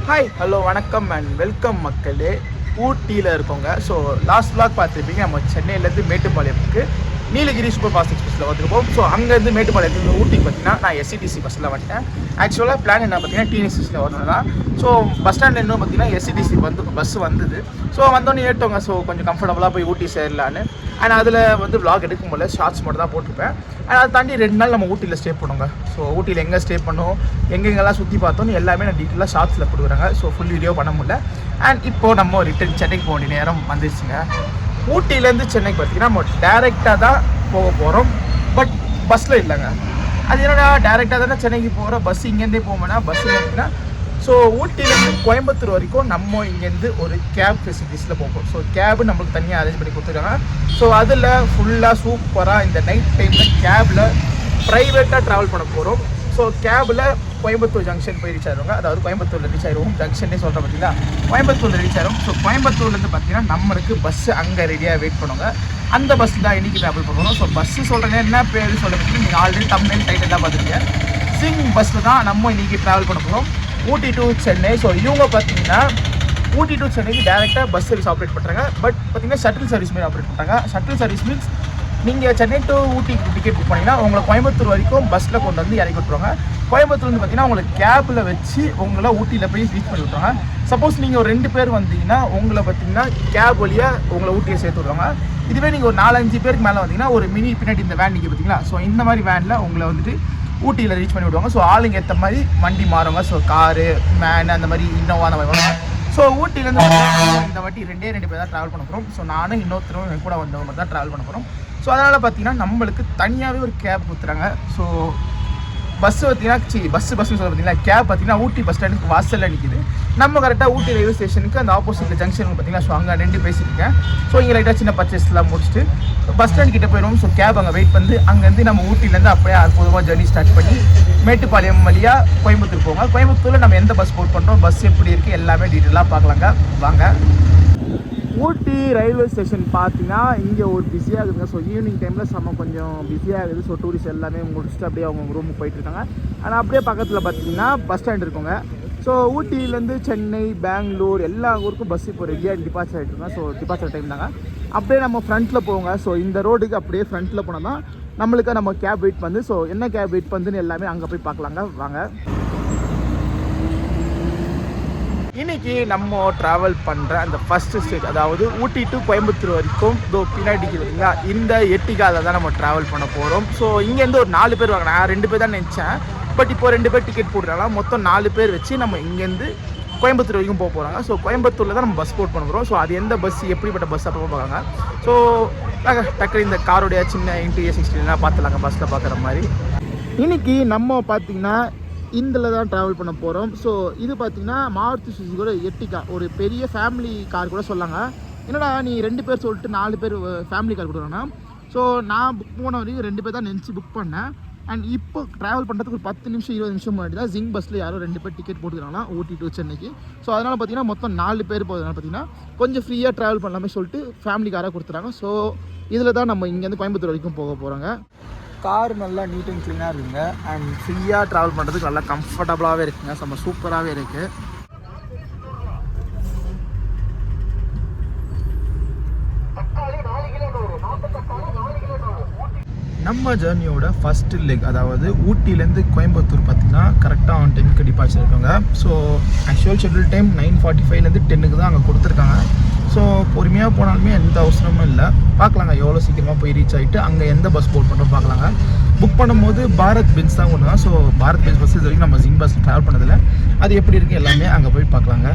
Hi hello வணக்கம் and welcome மக்களே. ஊட்டியில் இருக்கோங்க. ஸோ லாஸ்ட் vlog பார்த்துருப்பீங்க. நம்ம சென்னையிலேருந்து மேட்டுப்பாளையத்துக்கு நீலகிரி சூப்பர் ஃபாஸ்ட் எக்ஸ்பிரஸில் வந்துருப்போம். ஸோ அங்கேருந்து மேட்டுப்பாளையத்துக்கு ஊட்டிக்கு பார்த்தீங்கன்னா நான் எஸ்சிடிசி பஸ்ஸில் வந்துட்டேன். ஆக்சுவலாக பிளான் என்ன பார்த்தீங்கன்னா டிஎன்எஸ்சியில் வரணும் தான். ஸோ பஸ் ஸ்டாண்ட் இன்னும் பார்த்தீங்கன்னா எஸ்சிடிசி பஸ் வந்தது. ஸோ வந்தோடனே ஏட்டோங்க. ஸோ கொஞ்சம் கம்ஃபர்டபுளாக போய் ஊட்டி சேரலான்னு. அண்ட் அதில் வந்து vlog எடுக்கும் போல ஷார்ட்ஸ் மட்டும் தான் போட்டிருப்பேன். அண்ட் அதை தாண்டி 2 நாள் நம்ம ஊட்டியில் ஸ்டே பண்ணுவோங்க. ஸோ ஊட்டியில் எங்கே ஸ்டே பண்ணோம், எங்கெங்கெல்லாம் சுற்றி பார்த்தோன்னு எல்லாமே நான் டீட்டெயிலாக ஷார்ட்ஸில் கொடுக்குறாங்க. ஸோ ஃபுல் வீடியோ பண்ண முடியல. அண்ட் இப்போது நம்ம ரிட்டன் சென்னைக்கு போக வேண்டிய நேரம் வந்துருச்சுங்க. ஊட்டியிலேருந்து சென்னைக்கு பார்த்தீங்கன்னா நம்ம டேரெக்டாக தான் போக போகிறோம். பட் பஸ்ஸில் இல்லைங்க. அது என்னடா டேரெக்டாக தானே சென்னைக்கு போகிறோம், பஸ் இங்கேருந்தே போவோம்னா பஸ் பார்த்தீங்கன்னா ஸோ ஊட்டிலேருந்து கோயம்புத்தூர் வரைக்கும் நம்ம இங்கேருந்து ஒரு கேப் ஃபெசிலிட்டிஸில் போகும். ஸோ கேபு நம்மளுக்கு தனியாக அரேஞ்ச் பண்ணி கொடுத்துருக்காங்க. ஸோ அதில் ஃபுல்லாக சூப்பராக இந்த நைட் டைமில் கேபில் ப்ரைவேட்டாக ட்ராவல் பண்ண போகிறோம். ஸோ கேபில் கோயம்புத்தூர் ஜங்ஷன் போய் ரீச் ஆகிடுவாங்க. அதாவது கோயம்புத்தூரில் ரீச் ஆகிடுவோம். ஜங்ஷனே சொல்கிறேன் பார்த்தீங்களா, கோயம்புத்தூரில் ரீச் ஆகிடும். ஸோ கோயம்புத்தூர்லேருந்து பார்த்தீங்கன்னா நம்மளுக்கு பஸ்ஸு அங்கே ரெடியாக வெயிட் பண்ணுவாங்க. அந்த பஸ் தான் இன்றைக்கி ட்ராவல் பண்ணுவோம். ஸோ பஸ்ஸு சொல்கிறேன் என்ன பேர் சொல்கிறதுக்கு நீங்கள் ஆல்ரெடி தமிழ் டைட்டில் பார்த்துருக்கீங்க. சிங் பஸ்ஸில் தான் நம்ம இன்றைக்கி ட்ராவல் பண்ண போகிறோம் ஊட்டி டு சென்னை. ஸோ இவங்க பார்த்தீங்கன்னா ஊட்டி டு சென்னைக்கு டேரெக்டாக பஸ் சர்வீஸ் ஆப்ரேட் பண்ணுறாங்க. பட் பார்த்தீங்கன்னா ஷட்டில் சர்வீஸ் மாதிரி ஆப்ரேட் பண்ணுறாங்க. ஷட்டில் சர்வீஸ் மீன்ஸ் நீங்கள் Chennai to Ooty ticket book பண்ணிங்கன்னா உங்களை கோயம்புத்தூர் வரைக்கும் பஸ்ஸில் கொண்டு வந்து இறக்கி விட்ருவாங்க. கோயம்புத்தூர்லேருந்து பார்த்தீங்கன்னா உங்களுக்கு கேபில் வச்சு உங்களை ஊட்டியில் போய் ரீச் பண்ணி விட்ருவாங்க. சப்போஸ் நீங்கள் ஒரு 2 பேர் வந்தீங்கன்னா உங்களை பார்த்தீங்கன்னா கேப் வழியாக உங்களை ஊட்டியை சேர்த்து விட்ருவாங்க. இதுவே நீங்கள் ஒரு 4-5 பேருக்கு மேலே வந்தீங்கன்னா ஒரு மினி பின்னாடி இந்த வேன் நீங்கள் பார்த்தீங்களா, ஸோ இந்த மாதிரி வேனில் உங்களை வந்துட்டு ஊட்டியில் ரீச் பண்ணி விடுவாங்க. ஸோ ஆளுங்க ஏற்ற மாதிரி வண்டி மாறுவாங்க. ஸோ காரு, மேனு, அந்த மாதிரி இன்னோவா அந்த மாதிரி வருவாங்க. ஸோ ஊட்டிலேருந்து இந்த வாட்டி 2 பேர் தான் ட்ராவல் பண்ண போகிறோம். ஸோ நானும் இன்னொருத்தரும் என் கூட வந்தவங்க தான் ட்ராவல் பண்ண போகிறோம். ஸோ அதனால் பார்த்தீங்கன்னா நம்மளுக்கு தனியாகவே ஒரு கேப் கொடுத்துறாங்க. ஸோ பஸ்ஸு பார்த்தீங்கன்னா பஸ்ஸுன்னு சொல்ல பார்த்தீங்கன்னா கேப் பார்த்தீங்கன்னா ஊட்டி பஸ் ஸ்டாண்டுக்கு வாசலில் நிற்கிது. நம்ம கரெக்டாக ஊட்டி ரயில்வே ஸ்டேஷனுக்கு அந்த ஆப்போசிட்டில் ஜங்ஷன் பார்த்தீங்கன்னா ஸோ அங்கே 2 பேசியிருக்கேன். ஸோ இங்கே லைட்டாக சின்ன பர்ச்சேஸ்லாம் முடிச்சுட்டு பஸ் ஸ்டாண்ட் கிட்டே போயிடுவோம். ஸோ கேப் அங்கே வெயிட் பண்ணி அங்கேருந்து நம்ம ஊட்டிலேருந்து அப்படியே அற்புதமாக ஜர்னி ஸ்டார்ட் பண்ணி மேட்டுப்பாளையம் வழியாக கோயம்புத்தூர் போவாங்க. கோயம்புத்தூரில் நம்ம எந்த பஸ் போட் பண்ணுறோம், பஸ் எப்படி இருக்குது எல்லாமே டீட்டெயிலாக பார்க்கலாங்க வாங்க. ஊட்டி ரயில்வே ஸ்டேஷன் பார்த்தீங்கன்னா இங்கே ஒரு பிஸியாக இருக்குதுங்க. ஸோ ஈவினிங் டைமில் செம்ம கொஞ்சம் பிஸியாக இருக்குது. ஸோ டூரிஸ்ட் எல்லாமே முடிச்சுட்டு அப்படியே அவங்க ரூமுக்கு போயிட்டுருக்காங்க. ஆனால் அப்படியே பக்கத்தில் பார்த்தீங்கன்னா பஸ் ஸ்டாண்ட் இருக்குங்க. ஸோ ஊட்டியிலேருந்து சென்னை, பெங்களூர் எல்லா ஊருக்கும் பஸ் இப்போ ரெடியாக டிபார்ச்சர் ஆகிட்டுருங்க. ஸோ டிபார்ச்சர் டைம் தாங்க. அப்படியே நம்ம ஃப்ரண்ட்டில் போவோங்க. ஸோ இந்த ரோடுக்கு அப்படியே ஃப்ரண்ட்டில் போனால் தான் நம்மளுக்கு நம்ம கேப் வெயிட் பண்ணு. ஸோ என்ன கேப் வெயிட் பண்ணுன்னு எல்லாமே அங்கே போய் பார்க்கலாங்க வாங்க. இன்றைக்கி நம்ம ட்ராவல் பண்ணுற அந்த ஃபஸ்ட்டு ஸ்டேட் அதாவது ஊட்டி டு கோயம்புத்தூர் வரைக்கும் இதோ பின்னாடி இல்லைங்களா, இந்த எட்டிகாவில் தான் நம்ம ட்ராவல் பண்ண போகிறோம். ஸோ இங்கேருந்து ஒரு 4 பேர் வாங்க. நான் 2 பேர் தான் நினச்சேன். பட் இப்போ 2 பேர் டிக்கெட் போட்டுறாங்க. மொத்தம் 4 பேர் வச்சு நம்ம இங்கேருந்து கோயம்புத்தூர் வரைக்கும் போக போகிறாங்க. ஸோ கோயம்புத்தூரில் தான் நம்ம பஸ் போட் பண்ண போகிறோம். ஸோ அது எந்த பஸ் எப்படிப்பட்ட பஸ் அப்போ பார்க்குறாங்க. ஸோ டக்குனு இந்த காரோடைய சின்ன இன்டீரியர் 16 பார்த்துலாங்க பஸ்ஸில் பார்க்குற மாதிரி. இன்றைக்கி நம்ம பார்த்திங்கன்னா இதில் தான் ட்ராவல் பண்ண போகிறோம். ஸோ இது பார்த்திங்கன்னா மாருதி சுசுகியோட எர்டிகா, ஒரு பெரிய ஃபேமிலி கார் கூட சொல்லாங்க. என்னடா நீ 2 பேர் சொல்லிட்டு 4 பேர் ஃபேமிலி கார் கொடுக்குறேன்னா. ஸோ நான் புக் பண்ண வரைக்கும் 2 பேர் தான் நினச்சி புக் பண்ணேன். அண்ட் இப்போ ட்ராவல் பண்ணுறதுக்கு ஒரு 10 நிமிஷம் 20 நிமிஷம் முன்னாடி தான் ஜிங் பஸ்ஸில் யாரோ 2 பேர் டிக்கெட் போட்டுக்கிறாங்கன்னா ஊட்டி டு சென்னைக்கு. ஸோ அதனால் பார்த்தீங்கன்னா மொத்தம் 4 பேர் போகிறதுனால பார்த்தீங்கன்னா கொஞ்சம் ஃப்ரீயாக ட்ராவல் பண்ணலாமே சொல்லிட்டு ஃபேமிலி காராக கொடுத்துறாங்க. ஸோ இதில் தான் நம்ம இங்கேருந்து கோயம்புத்தூர் வரைக்கும் போக போகிறாங்க. கார் நல்லா நீட் அண்ட் க்ளீனாக இருக்குங்க. அண்ட் ஃப்ரீயாக ட்ராவல் பண்ணுறதுக்கு நல்லா கம்ஃபர்டபுளாகவே இருக்குங்க. செம்ம சூப்பராகவே இருக்குது. நம்ம ஜர்னியோட ஃபஸ்ட்டு லெக் அதாவது ஊட்டிலேருந்து கோயம்புத்தூர் பார்த்திங்கன்னா கரெக்டாக ஆன் டைமுக்கு டிபார்ச்சர் இருக்காங்க. ஸோ ஆக்சுவல் ஷெட்யூல் டைம் 9:45 10 தான் அங்கே கொடுத்துருக்காங்க. ஸோ பொறுமையாக போனாலுமே எந்த அவசரமும் இல்லை. பார்க்கலாங்க எவ்வளோ சீக்கிரமாக போய் ரீச் ஆகிட்டு அங்கே எந்த பஸ் போட் பண்ணுறோம் பார்க்கலாங்க. புக் பண்ணும்போது பாரத் பென்ஸ் தான் ஒன்று தான். ஸோ பாரத் பென்ஸ் பஸ் இது வரைக்கும் நம்ம ஜிங் பஸ் ட்ராவல் பண்ணதில்லை. அது எப்படி இருக்குது எல்லாமே அங்கே போய் பார்க்கலாங்க.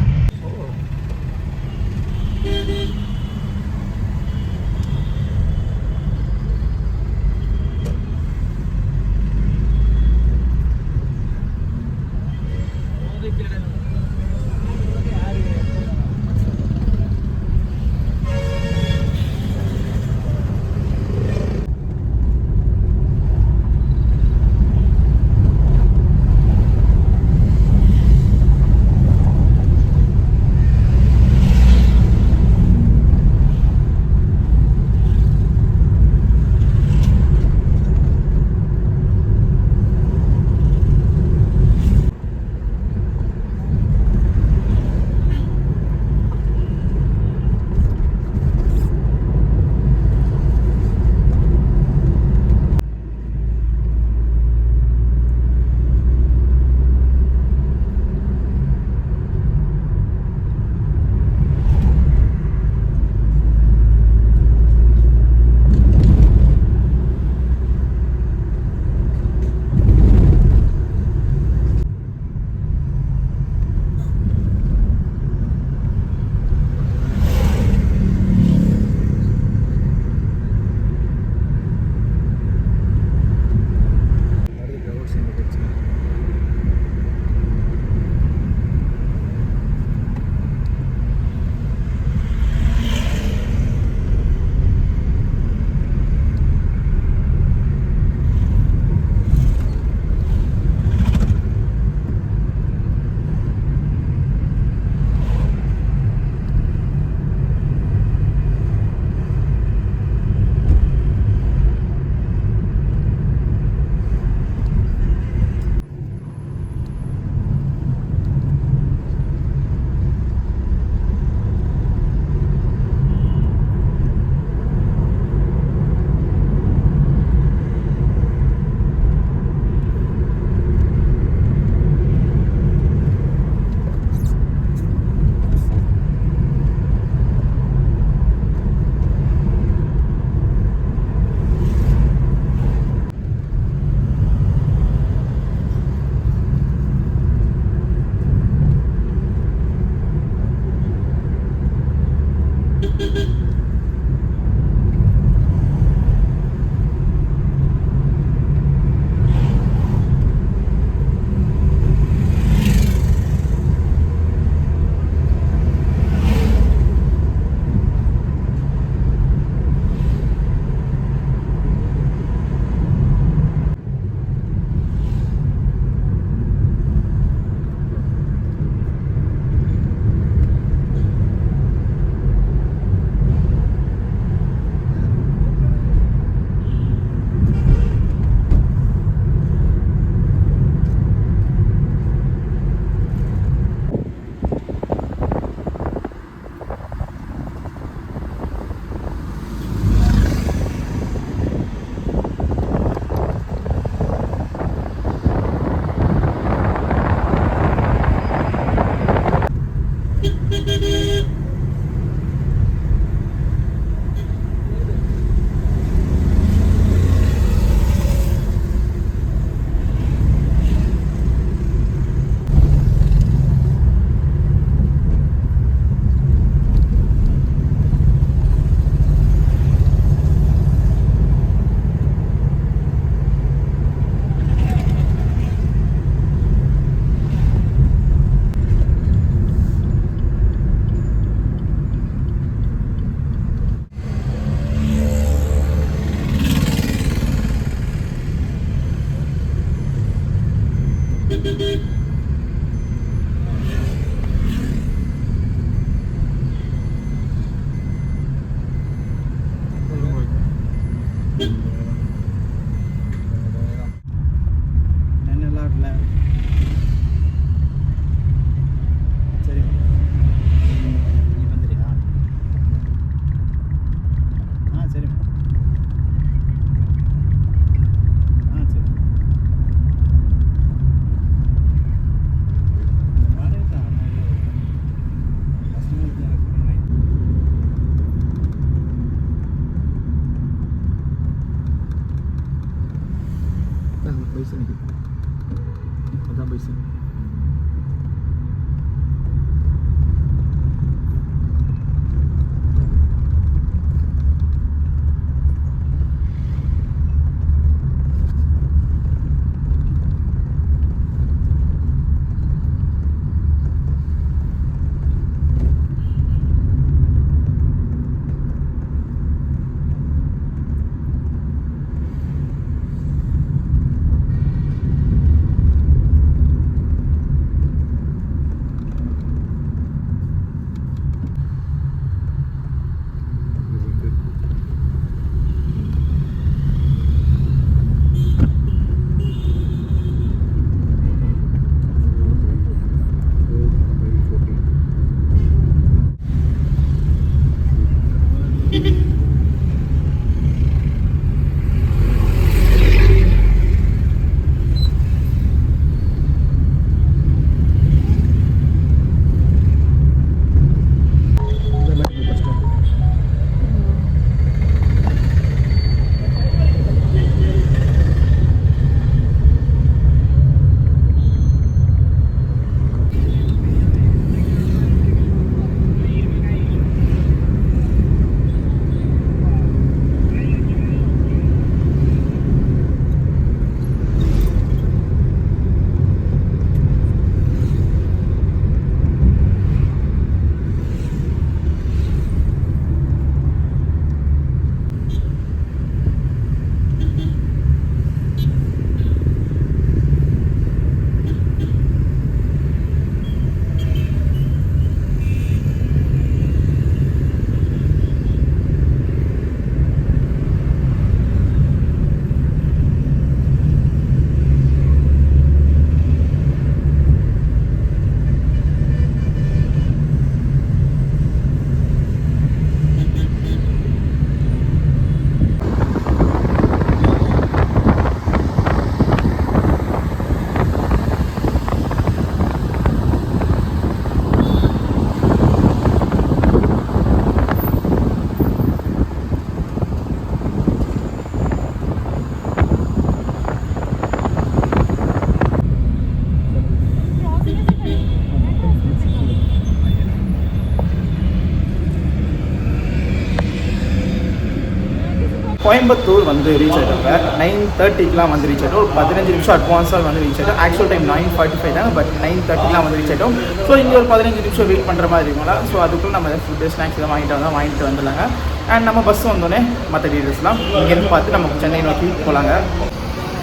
கோயம்புத்தூர் வந்து ரீச் ஆகிட்டாங்க 9:30க்குலாம் வந்து ரீச் ஆகிட்டோம். 15 நிமிஷம் அட்வான்ஸாக வந்து ரீச் ஆகிட்டோம். ஆக்சுவல் டைம் 9:45 தான், பட் 9:30க்குலாம் வந்து ரீச் ஆகிட்டோம். ஸோ இங்கே ஒரு 15 நிமிஷம் வெயிட் பண்ணுற மாதிரி இருக்குங்களா. ஸோ அதுக்குள்ளே நம்ம ஃபுட்டு ஸ்நாக்ஸ் எல்லாம் வாங்கிட்டு வந்துடலாங்க. அண்ட் நம்ம பஸ் வந்தோடனே மற்ற டீட்டெயில்ஸ்லாம் இங்கேருந்து பார்த்து நம்ம சென்னை நோக்கி போகலாங்க.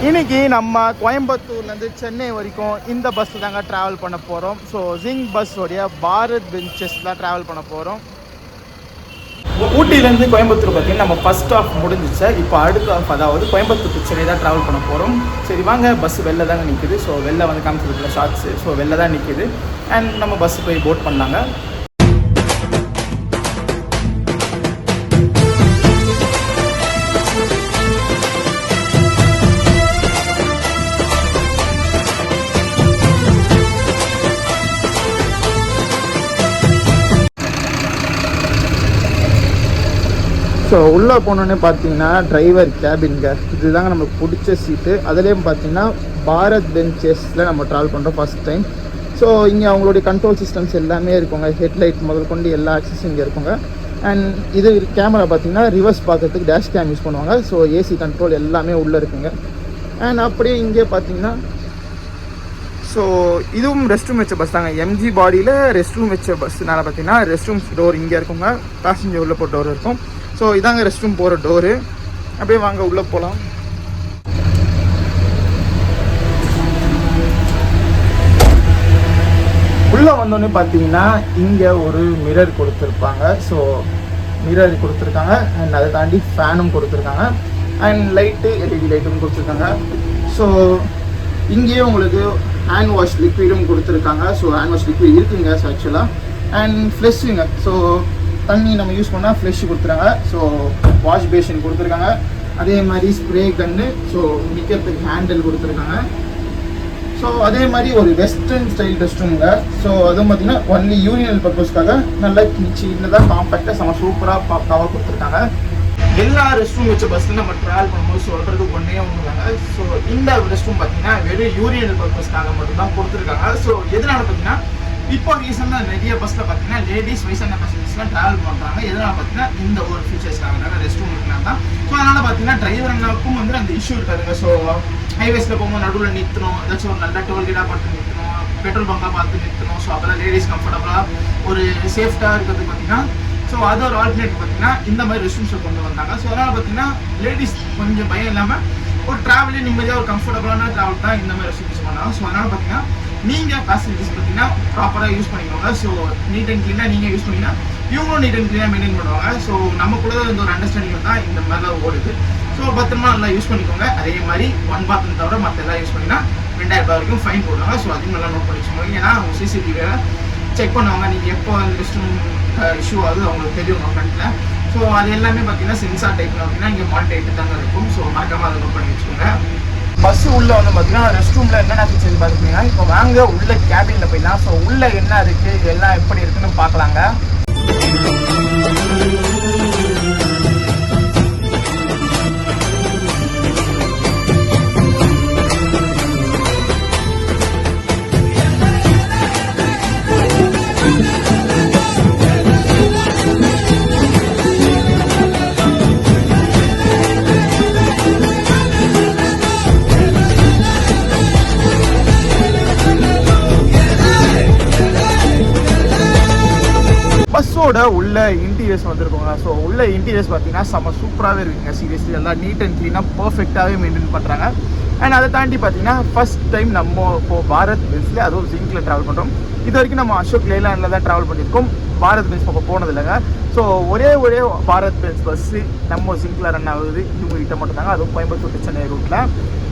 இன்றைக்கி நம்ம கோயம்புத்தூர்லேருந்து சென்னை வரைக்கும் இந்த பஸ்ஸில் தாங்க ட்ராவல் பண்ண போகிறோம். ஸோ ஜிங் பஸ்ஸோடைய பாரத் பென்சஸில் ட்ராவல் பண்ண போகிறோம். ஊட்டியிலேருந்து கோயம்புத்தூர் பார்த்திங்கன்னா நம்ம ஃபஸ்ட் ஆஃப் முடிஞ்சிச்சு. இப்போ அடுத்த ஆஃப், அதாவது கோயம்புத்தூர் டு சென்னை தான் ட்ராவல் பண்ண போகிறோம். சரி வாங்க, பஸ் வெளில தாங்க நிற்குது. ஸோ வெளில வந்து காமிச்சிருக்கிற ஷார்ட்ஸு. ஸோ வெளில தான் நிற்குது. அண்ட் நம்ம பஸ்ஸு போய் போட் பண்ணாங்க. ஸோ உள்ளே போனோன்னே பார்த்தீங்கன்னா டிரைவர் கேபின்ங்க, இதுதாங்க நம்மளுக்கு பிடிச்ச சீட்டு. அதுலேயும் பார்த்தீங்கன்னா பாரத் பென்சஸில் நம்ம ட்ராவல் பண்ணுறோம் ஃபஸ்ட் டைம். ஸோ இங்கே அவங்களுடைய கண்ட்ரோல் சிஸ்டம்ஸ் எல்லாமே இருக்குங்க. ஹெட்லைட் முதல் கொண்டு எல்லா ஆக்சஸும் இங்கே இருக்குங்க. அண்ட் இது கேமரா பார்த்தீங்கன்னா ரிவர்ஸ் பார்க்கறதுக்கு டேஷ் கேம் யூஸ் பண்ணுவாங்க. ஸோ ஏசி கண்ட்ரோல் எல்லாமே உள்ளே இருக்குங்க. அண்ட் அப்படியே இங்கே பார்த்தீங்கன்னா ஸோ இதுவும் ரெஸ்ட் ரூம் வச்ச பஸ் தாங்க. எம்ஜி பாடியில் ரெஸ்ட் ரூம் வச்ச பஸ்ஸுனால பார்த்தீங்கன்னா ரெஸ்ட் ரூம் டோர் இங்கே இருக்குங்க. பேசஞ்சர் உள்ளே போகிற டோர் இருக்கும். ஸோ இதாங்க ரெஸ்ட் ரூம் போகிற டோரு. அப்படியே வாங்க உள்ளே போகலாம். உள்ளே வந்தோடனே பார்த்தீங்கன்னா இங்கே ஒரு மிரர் கொடுத்துருப்பாங்க. ஸோ மிரர் கொடுத்துருக்காங்க. அண்ட் அதை தாண்டி ஃபேனும் கொடுத்துருக்காங்க. அண்ட் லைட்டு எல்இடி லைட்டும் கொடுத்துருக்காங்க. ஸோ இங்கேயே உங்களுக்கு ஹேண்ட் வாஷ் லிக்விடும் கொடுத்துருக்காங்க. ஸோ ஹேண்ட் வாஷ் லிக்விட் இருக்குங்க ஆக்சுவலாக. அண்ட் ஃப்ளெஷ்ஷுங்க. ஸோ தண்ணி நம்ம யூஸ் பண்ணால் ஃப்ளெஷ் கொடுத்துருக்காங்க. ஸோ வாஷ் பேஷன் கொடுத்துருக்காங்க. அதே மாதிரி ஸ்ப்ரே கன்னு, ஸோ நிற்கிறதுக்கு ஹேண்டில் கொடுத்துருக்காங்க. ஸோ அதே மாதிரி ஒரு வெஸ்டர்ன் ஸ்டைல் ரெஸ்ட் ரூமுங்க. ஸோ அதுவும் பார்த்தீங்கன்னா ஒன்லி யூனியல் பர்பஸ்க்காக நல்லா சின்னதாக காம்பேக்டாக செம்ம சூப்பராக பக்காவாக கொடுத்துருக்காங்க. எல்லா ரெஸ்ட் ரூம் வச்ச பஸ்ஸில் நம்ம ட்ராவல் பண்ணும்போது சொல்கிறது ஒன்றே ஒன்றுதாங்க. ஸோ இந்த ரெஸ்ட் ரூம் பார்த்தீங்கன்னா வெறும் யூனியல் பர்பஸ்க்காக மட்டும்தான் கொடுத்துருக்காங்க. ஸோ எதனால பார்த்தீங்கன்னா இப்போ ரீசெண்டாக நிறைய பஸ்ஸில் பார்த்தீங்கன்னா லேடிஸ் வயசான பசங்கள்ஸ்லாம் ட்ராவல் பண்ணுறாங்க. எதனால் பார்த்தீங்கன்னா இந்த ஒரு ஃபீச்சர்ஸ்க்காக ரெஸ்ட் ரூம் இருக்கலாம் தான். ஸோ அதனால் பார்த்தீங்கன்னா டிரைவருக்கும் வந்து அந்த இஷ்யூ இருக்காதுங்க. ஸோ ஹைவேஸில் போகும்போது நடுவில் நிறுத்தணும், ஏதாச்சும் ஒரு நல்ல டோல்கேட்டாக பார்த்து நிறுத்தணும், பெட்ரோல் பங்காக பார்த்து நிறுத்தணும். ஸோ அப்போல்லாம் லேடிஸ் கம்ஃபர்டபுளாக ஒரு சேஃப்டாக இருக்கிறது பார்த்தீங்கன்னா ஸோ அது ஒரு ஆல்டர்னேட் பார்த்தீங்கன்னா இந்த மாதிரி ரெஸ்ட் ரூம்ஸை கொண்டு வந்தாங்க. ஸோ அதனால் பார்த்தீங்கன்னா லேடிஸ் கொஞ்சம் பயம் இல்லாமல் ஒரு ட்ராவலே நிம்மதியாக ஒரு கம்ஃபர்டபுளான ட்ராவல் தான் இந்த மாதிரி ரெஸ்ட் ரூம்ஸ் பண்ணாங்க. ஸோ அதனால் பார்த்தீங்கன்னா நீங்கள் பேசஞ்சர்ஸ் பார்த்தீங்கன்னா ப்ராப்பராக யூஸ் பண்ணிக்கோங்க. ஸோ நீட் அண்ட் க்ளீனாக நீங்கள் யூஸ் பண்ணிங்கன்னா இவங்களும் நீட் அண்ட் க்ளீனாக மெயின்டைன் பண்ணுவாங்க. ஸோ நமக்குள்ள இந்த ஒரு அண்டர்ஸ்டாண்டிங் தான் இந்த மாதிரிலாம் ஓடுது. ஸோ பத்திரமா நல்லா யூஸ் பண்ணிக்கோங்க. அதே மாதிரி ஒன் பாத்ரூம் தவிர மற்ற எல்லாம் யூஸ் பண்ணிங்கன்னா 2000 ரூபாய் வரைக்கும் ஃபைன் போடுவாங்க. ஸோ அதையும் நல்லா நோட் பண்ணி வச்சுக்கோங்க. ஏன்னா அவங்க சிசிடிவியை செக் பண்ணுவாங்க. நீங்கள் எப்போ அந்த ரெஸ்ட் ரூம் இஷ்யூ ஆகுது அவங்களுக்கு தெரியும் ஃப்ரண்ட்டில். ஸோ அது எல்லாமே பார்த்தீங்கன்னா சென்சார் டைப்பில் அப்படின்னா இங்கே மானிட்டர் தாங்க இருக்கும். ஸோ மறக்காமல் அதை நோட் பண்ணி வச்சுக்கோங்க. பஸ்ஸு உள்ளே வந்து பார்த்தீங்கன்னா ரெஸ்ட் ரூமில் என்னென்ன ஃபீச்சர்ஸ் பார்த்துக்கிங்கன்னா இப்போ வாங்க உள்ள கேபினில் போயிடலாம். ஸோ உள்ளே என்ன இருக்குது எல்லாம் எப்படி இருக்குன்னு பார்க்கலாங்க. பஸ்ஸோட உள்ள இன்டீரியர்ஸ் வந்துருக்கோங்க. ஸோ உள்ள இன்டீரியர்ஸ் பார்த்தீங்கன்னா செம்ம சூப்பராகவே இருக்குங்க. சீரியஸ்லி எல்லாம் நீட் அண்ட் க்ளீனாக பர்ஃபெக்டாகவே மெயின்டைன் பண்ணுறாங்க. அண்ட் அதை தாண்டி பார்த்தீங்கன்னா ஃபஸ்ட் டைம் நம்ம இப்போது பாரத் பென்ஸில் அதுவும் ஜிங்கில் ட்ராவல் பண்ணுறோம். இது வரைக்கும் நம்ம அசோக் லேலாண்டில் தான் ட்ராவல் பண்ணியிருக்கோம். பாரத் பென்ஸ் பக்கம் போனது இல்லைங்க. ஸோ ஒரே பாரத் பென்ஸ் பஸ்ஸு நம்ம ஜிங்கில் ரன் ஆகுது. இவங்ககிட்ட மட்டும் தாங்க, அதுவும் கோயம்புத்தூர் டு சென்னை ரூட்டில்.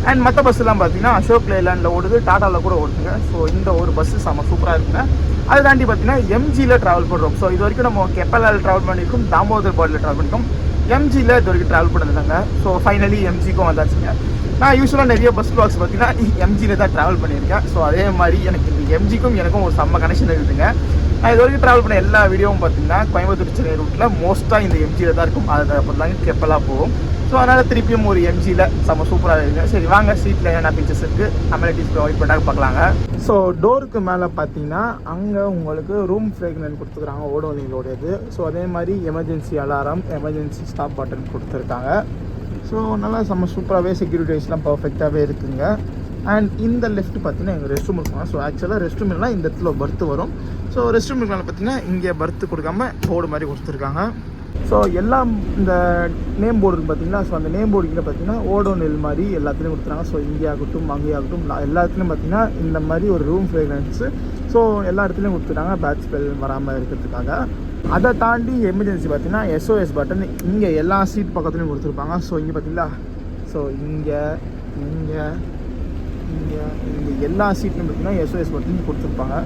அண்ட் மற்ற பஸ்ஸெல்லாம் பார்த்தீங்கன்னா அசோக் லேலாண்டில் ஓடுது, டாட்டாவில் கூட ஓடுதுங்க. ஸோ இந்த ஒரு பஸ்ஸு செம்ம சூப்பராக இருக்குங்க. அதை தாண்டி பார்த்தீங்கன்னா எம்ஜியில் ட்ராவல் பண்ணுறோம். ஸோ இது வரைக்கும் நம்ம கெப்பலால் ட்ராவல் பண்ணியிருக்கோம், தாமோதர் பாடியில் ட்ராவல் பண்ணியிருக்கோம். எம்ஜியில் இது வரைக்கும் ட்ராவல் பண்ணியிருந்தாங்க. ஸோ ஃபைனலி எம்ஜிக்கும் வந்தாச்சுங்க. நான் யூஸ்வலாக நிறைய பஸ் ப்ளாக்ஸ் பார்த்தீங்கன்னா எம்ஜியில் தான் ட்ராவல் பண்ணியிருக்கேன். ஸோ அதே மாதிரி எனக்கு இந்த எம்ஜிக்கும் எனக்கும் ஒரு செம்ம கனெக்ஷன் இருக்குதுங்க. நான் இது வரைக்கும் ட்ராவல் பண்ண எல்லா வீடியோவும் பார்த்தீங்கன்னா கோயம்புத்தூர் சென்னை ரூட்டில் மோஸ்ட்டாக இந்த எம்ஜியில் தான் இருக்கும். அதை அப்புறம் தாங்க கெப்பலாக போகும். ஸோ அதனால் திருப்பியும் ஒரு எம்ஜியில் செம்ம சூப்பராக இருக்குங்க. சரி வாங்க சீட்டில் என்னென்ன ஃபீச்சர்ஸ் இருக்குது, அமெனிட்டிஸ் ப்ரொவைட் பண்ணாங்க பார்க்கலாங்க. ஸோ டோருக்கு மேலே பார்த்தீங்கன்னா அங்கே உங்களுக்கு ரூம் ஃப்ரேக்னன்ட் கொடுத்துருக்காங்க, ஓடோனிலோடையது. ஸோ அதே மாதிரி emergency alarm, emergency stop button கொடுத்துருக்காங்க. ஸோ நல்லா செம்ம சூப்பராகவே செக்யூரிட்டி வைஸ்லாம் பர்ஃபெக்டாகவே இருக்குங்க. அண்ட் இந்த லெஃப்ட் பார்த்தீங்கன்னா எங்கள் ரெஸ்ட் ரூம் இருக்கும். ஸோ ஆக்சுவலாக ரெஸ்ட் ரூம் இல்லைனா இந்த இடத்துல பர்த்து வரும். ஸோ ரெஸ்ட் ரூம் இருக்கனால பார்த்தீங்கன்னா இங்கே பர்த்து கொடுக்காம போர்டு மாதிரி கொடுத்துருக்காங்க. ஸோ எல்லாம் இந்த நேம் போர்டு பார்த்தீங்கன்னா, ஸோ அந்த நேம் போர்டுக்கிட்ட பார்த்தீங்கன்னா ஓடோனில் மாதிரி எல்லாத்துலேயும் கொடுத்துறாங்க. ஸோ இங்கே ஆகட்டும் அங்கே ஆகட்டும் எல்லாத்துலேயும் பார்த்தீங்கன்னா இந்த மாதிரி ஒரு ரூம் ஃப்ரேக்ரன்ஸு ஸோ எல்லா இடத்துலையும் கொடுத்துட்டாங்க பேட் ஸ்மெல் வராமல் இருக்கிறதுக்காக. அதை தாண்டி எமர்ஜென்சி பார்த்தீங்கன்னா SOS பட்டன் இங்கே எல்லா சீட் பக்கத்துலையும் கொடுத்துருப்பாங்க. ஸோ இங்கே பார்த்தீங்களா, ஸோ இங்கே இங்கே இங்கே இங்கே எல்லா சீட்லையும் பார்த்தீங்கன்னா SOS பட்டன் கொடுத்துருப்பாங்க.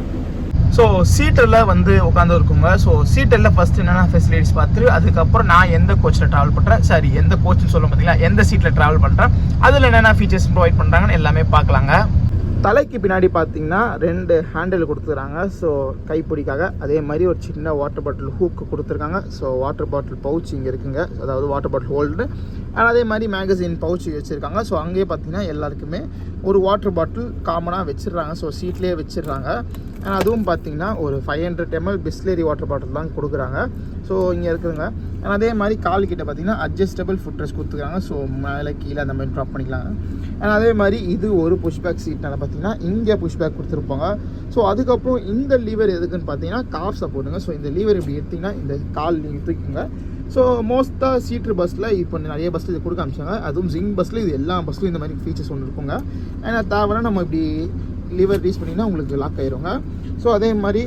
ஸோ சீட்டில் வந்து உட்காந்து இருக்குங்க. ஸோ சீட்டில் ஃபஸ்ட்டு என்னென்ன ஃபெசிலிட்டிஸ் பார்த்துட்டு அதுக்கப்புறம் நான் எந்த கோச்சில் ட்ராவல் பண்ணுறேன், சரி எந்த கோச்சுன்னு சொல்ல பார்த்தீங்களா, எந்த சீட்டில் ட்ராவல் பண்ணுறேன், அதில் என்னென்ன ஃபீச்சர்ஸ் ப்ரொவைட் பண்ணுறாங்கன்னு எல்லாமே பார்க்கலாங்க. தலைக்கு பின்னாடி பார்த்தீங்கன்னா 2 ஹேண்டில் கொடுத்துருக்காங்க. ஸோ கைப்பிடிக்காக. அதே மாதிரி ஒரு சின்ன வாட்டர் பாட்டில் ஹூக்கு கொடுத்துருக்காங்க. ஸோ வாட்டர் பாட்டில் பவுச் இங்கே இருக்குங்க, அதாவது வாட்டர் பாட்டில் ஹோல்டு. அண்ட் அதே மாதிரி மேகசின் பவுச் வச்சுருக்காங்க. ஸோ அங்கேயே பார்த்தீங்கன்னா எல்லாருக்குமே ஒரு வாட்டர் பாட்டில் காமனாக வச்சிடுறாங்க. ஸோ சீட்லேயே வச்சிடுறாங்க. அண்ட் அதுவும் பார்த்தீங்கன்னா ஒரு 500 ml பிஸ்லரி வாட்டர் பாட்டில் தான் கொடுக்குறாங்க. ஸோ இங்கே இருக்குதுங்க. அண்ட் அதே மாதிரி கால்கிட்ட பார்த்தீங்கன்னா அட்ஜஸ்டபிள் ஃபுட் ரெஸ்ட் கொடுத்துருக்காங்க. ஸோ மேலே கீழே அந்த மாதிரி ட்ராப் பண்ணிக்கலாங்க. அண்ட் அதே மாதிரி இது ஒரு புஷ்பேக் சீட்னால பார்த்தீங்கன்னா இங்கே புஷ்பேக் கொடுத்துருப்பாங்க. ஸோ அதுக்கப்புறம் இந்த லீவர் எதுக்குன்னு பார்த்தீங்கன்னா காஃப் சப்போர்ட்டுங்க. ஸோ இந்த லீவர் இப்படி எடுத்திங்கன்னா இந்த கால் நீங்கள் தூக்கிங்க. ஸோ மோஸ்ட்டாக சீட்ரு பஸ்ஸில் இப்போ நிறைய பஸ்ஸில் இது கொடுக்க ஆரம்பிச்சாங்க. அதுவும் ஜிங் பஸ்ஸில் இது எல்லா பஸ்லையும் இந்த மாதிரி ஃபீச்சர்ஸ் ஒன்று இருக்குங்க. ஏன்னா தேவைன்னா நம்ம இப்படி லிவர் ரீஸ் பண்ணிங்கன்னா உங்களுக்கு லாக் ஆயிருங்க. ஸோ அதே மாதிரி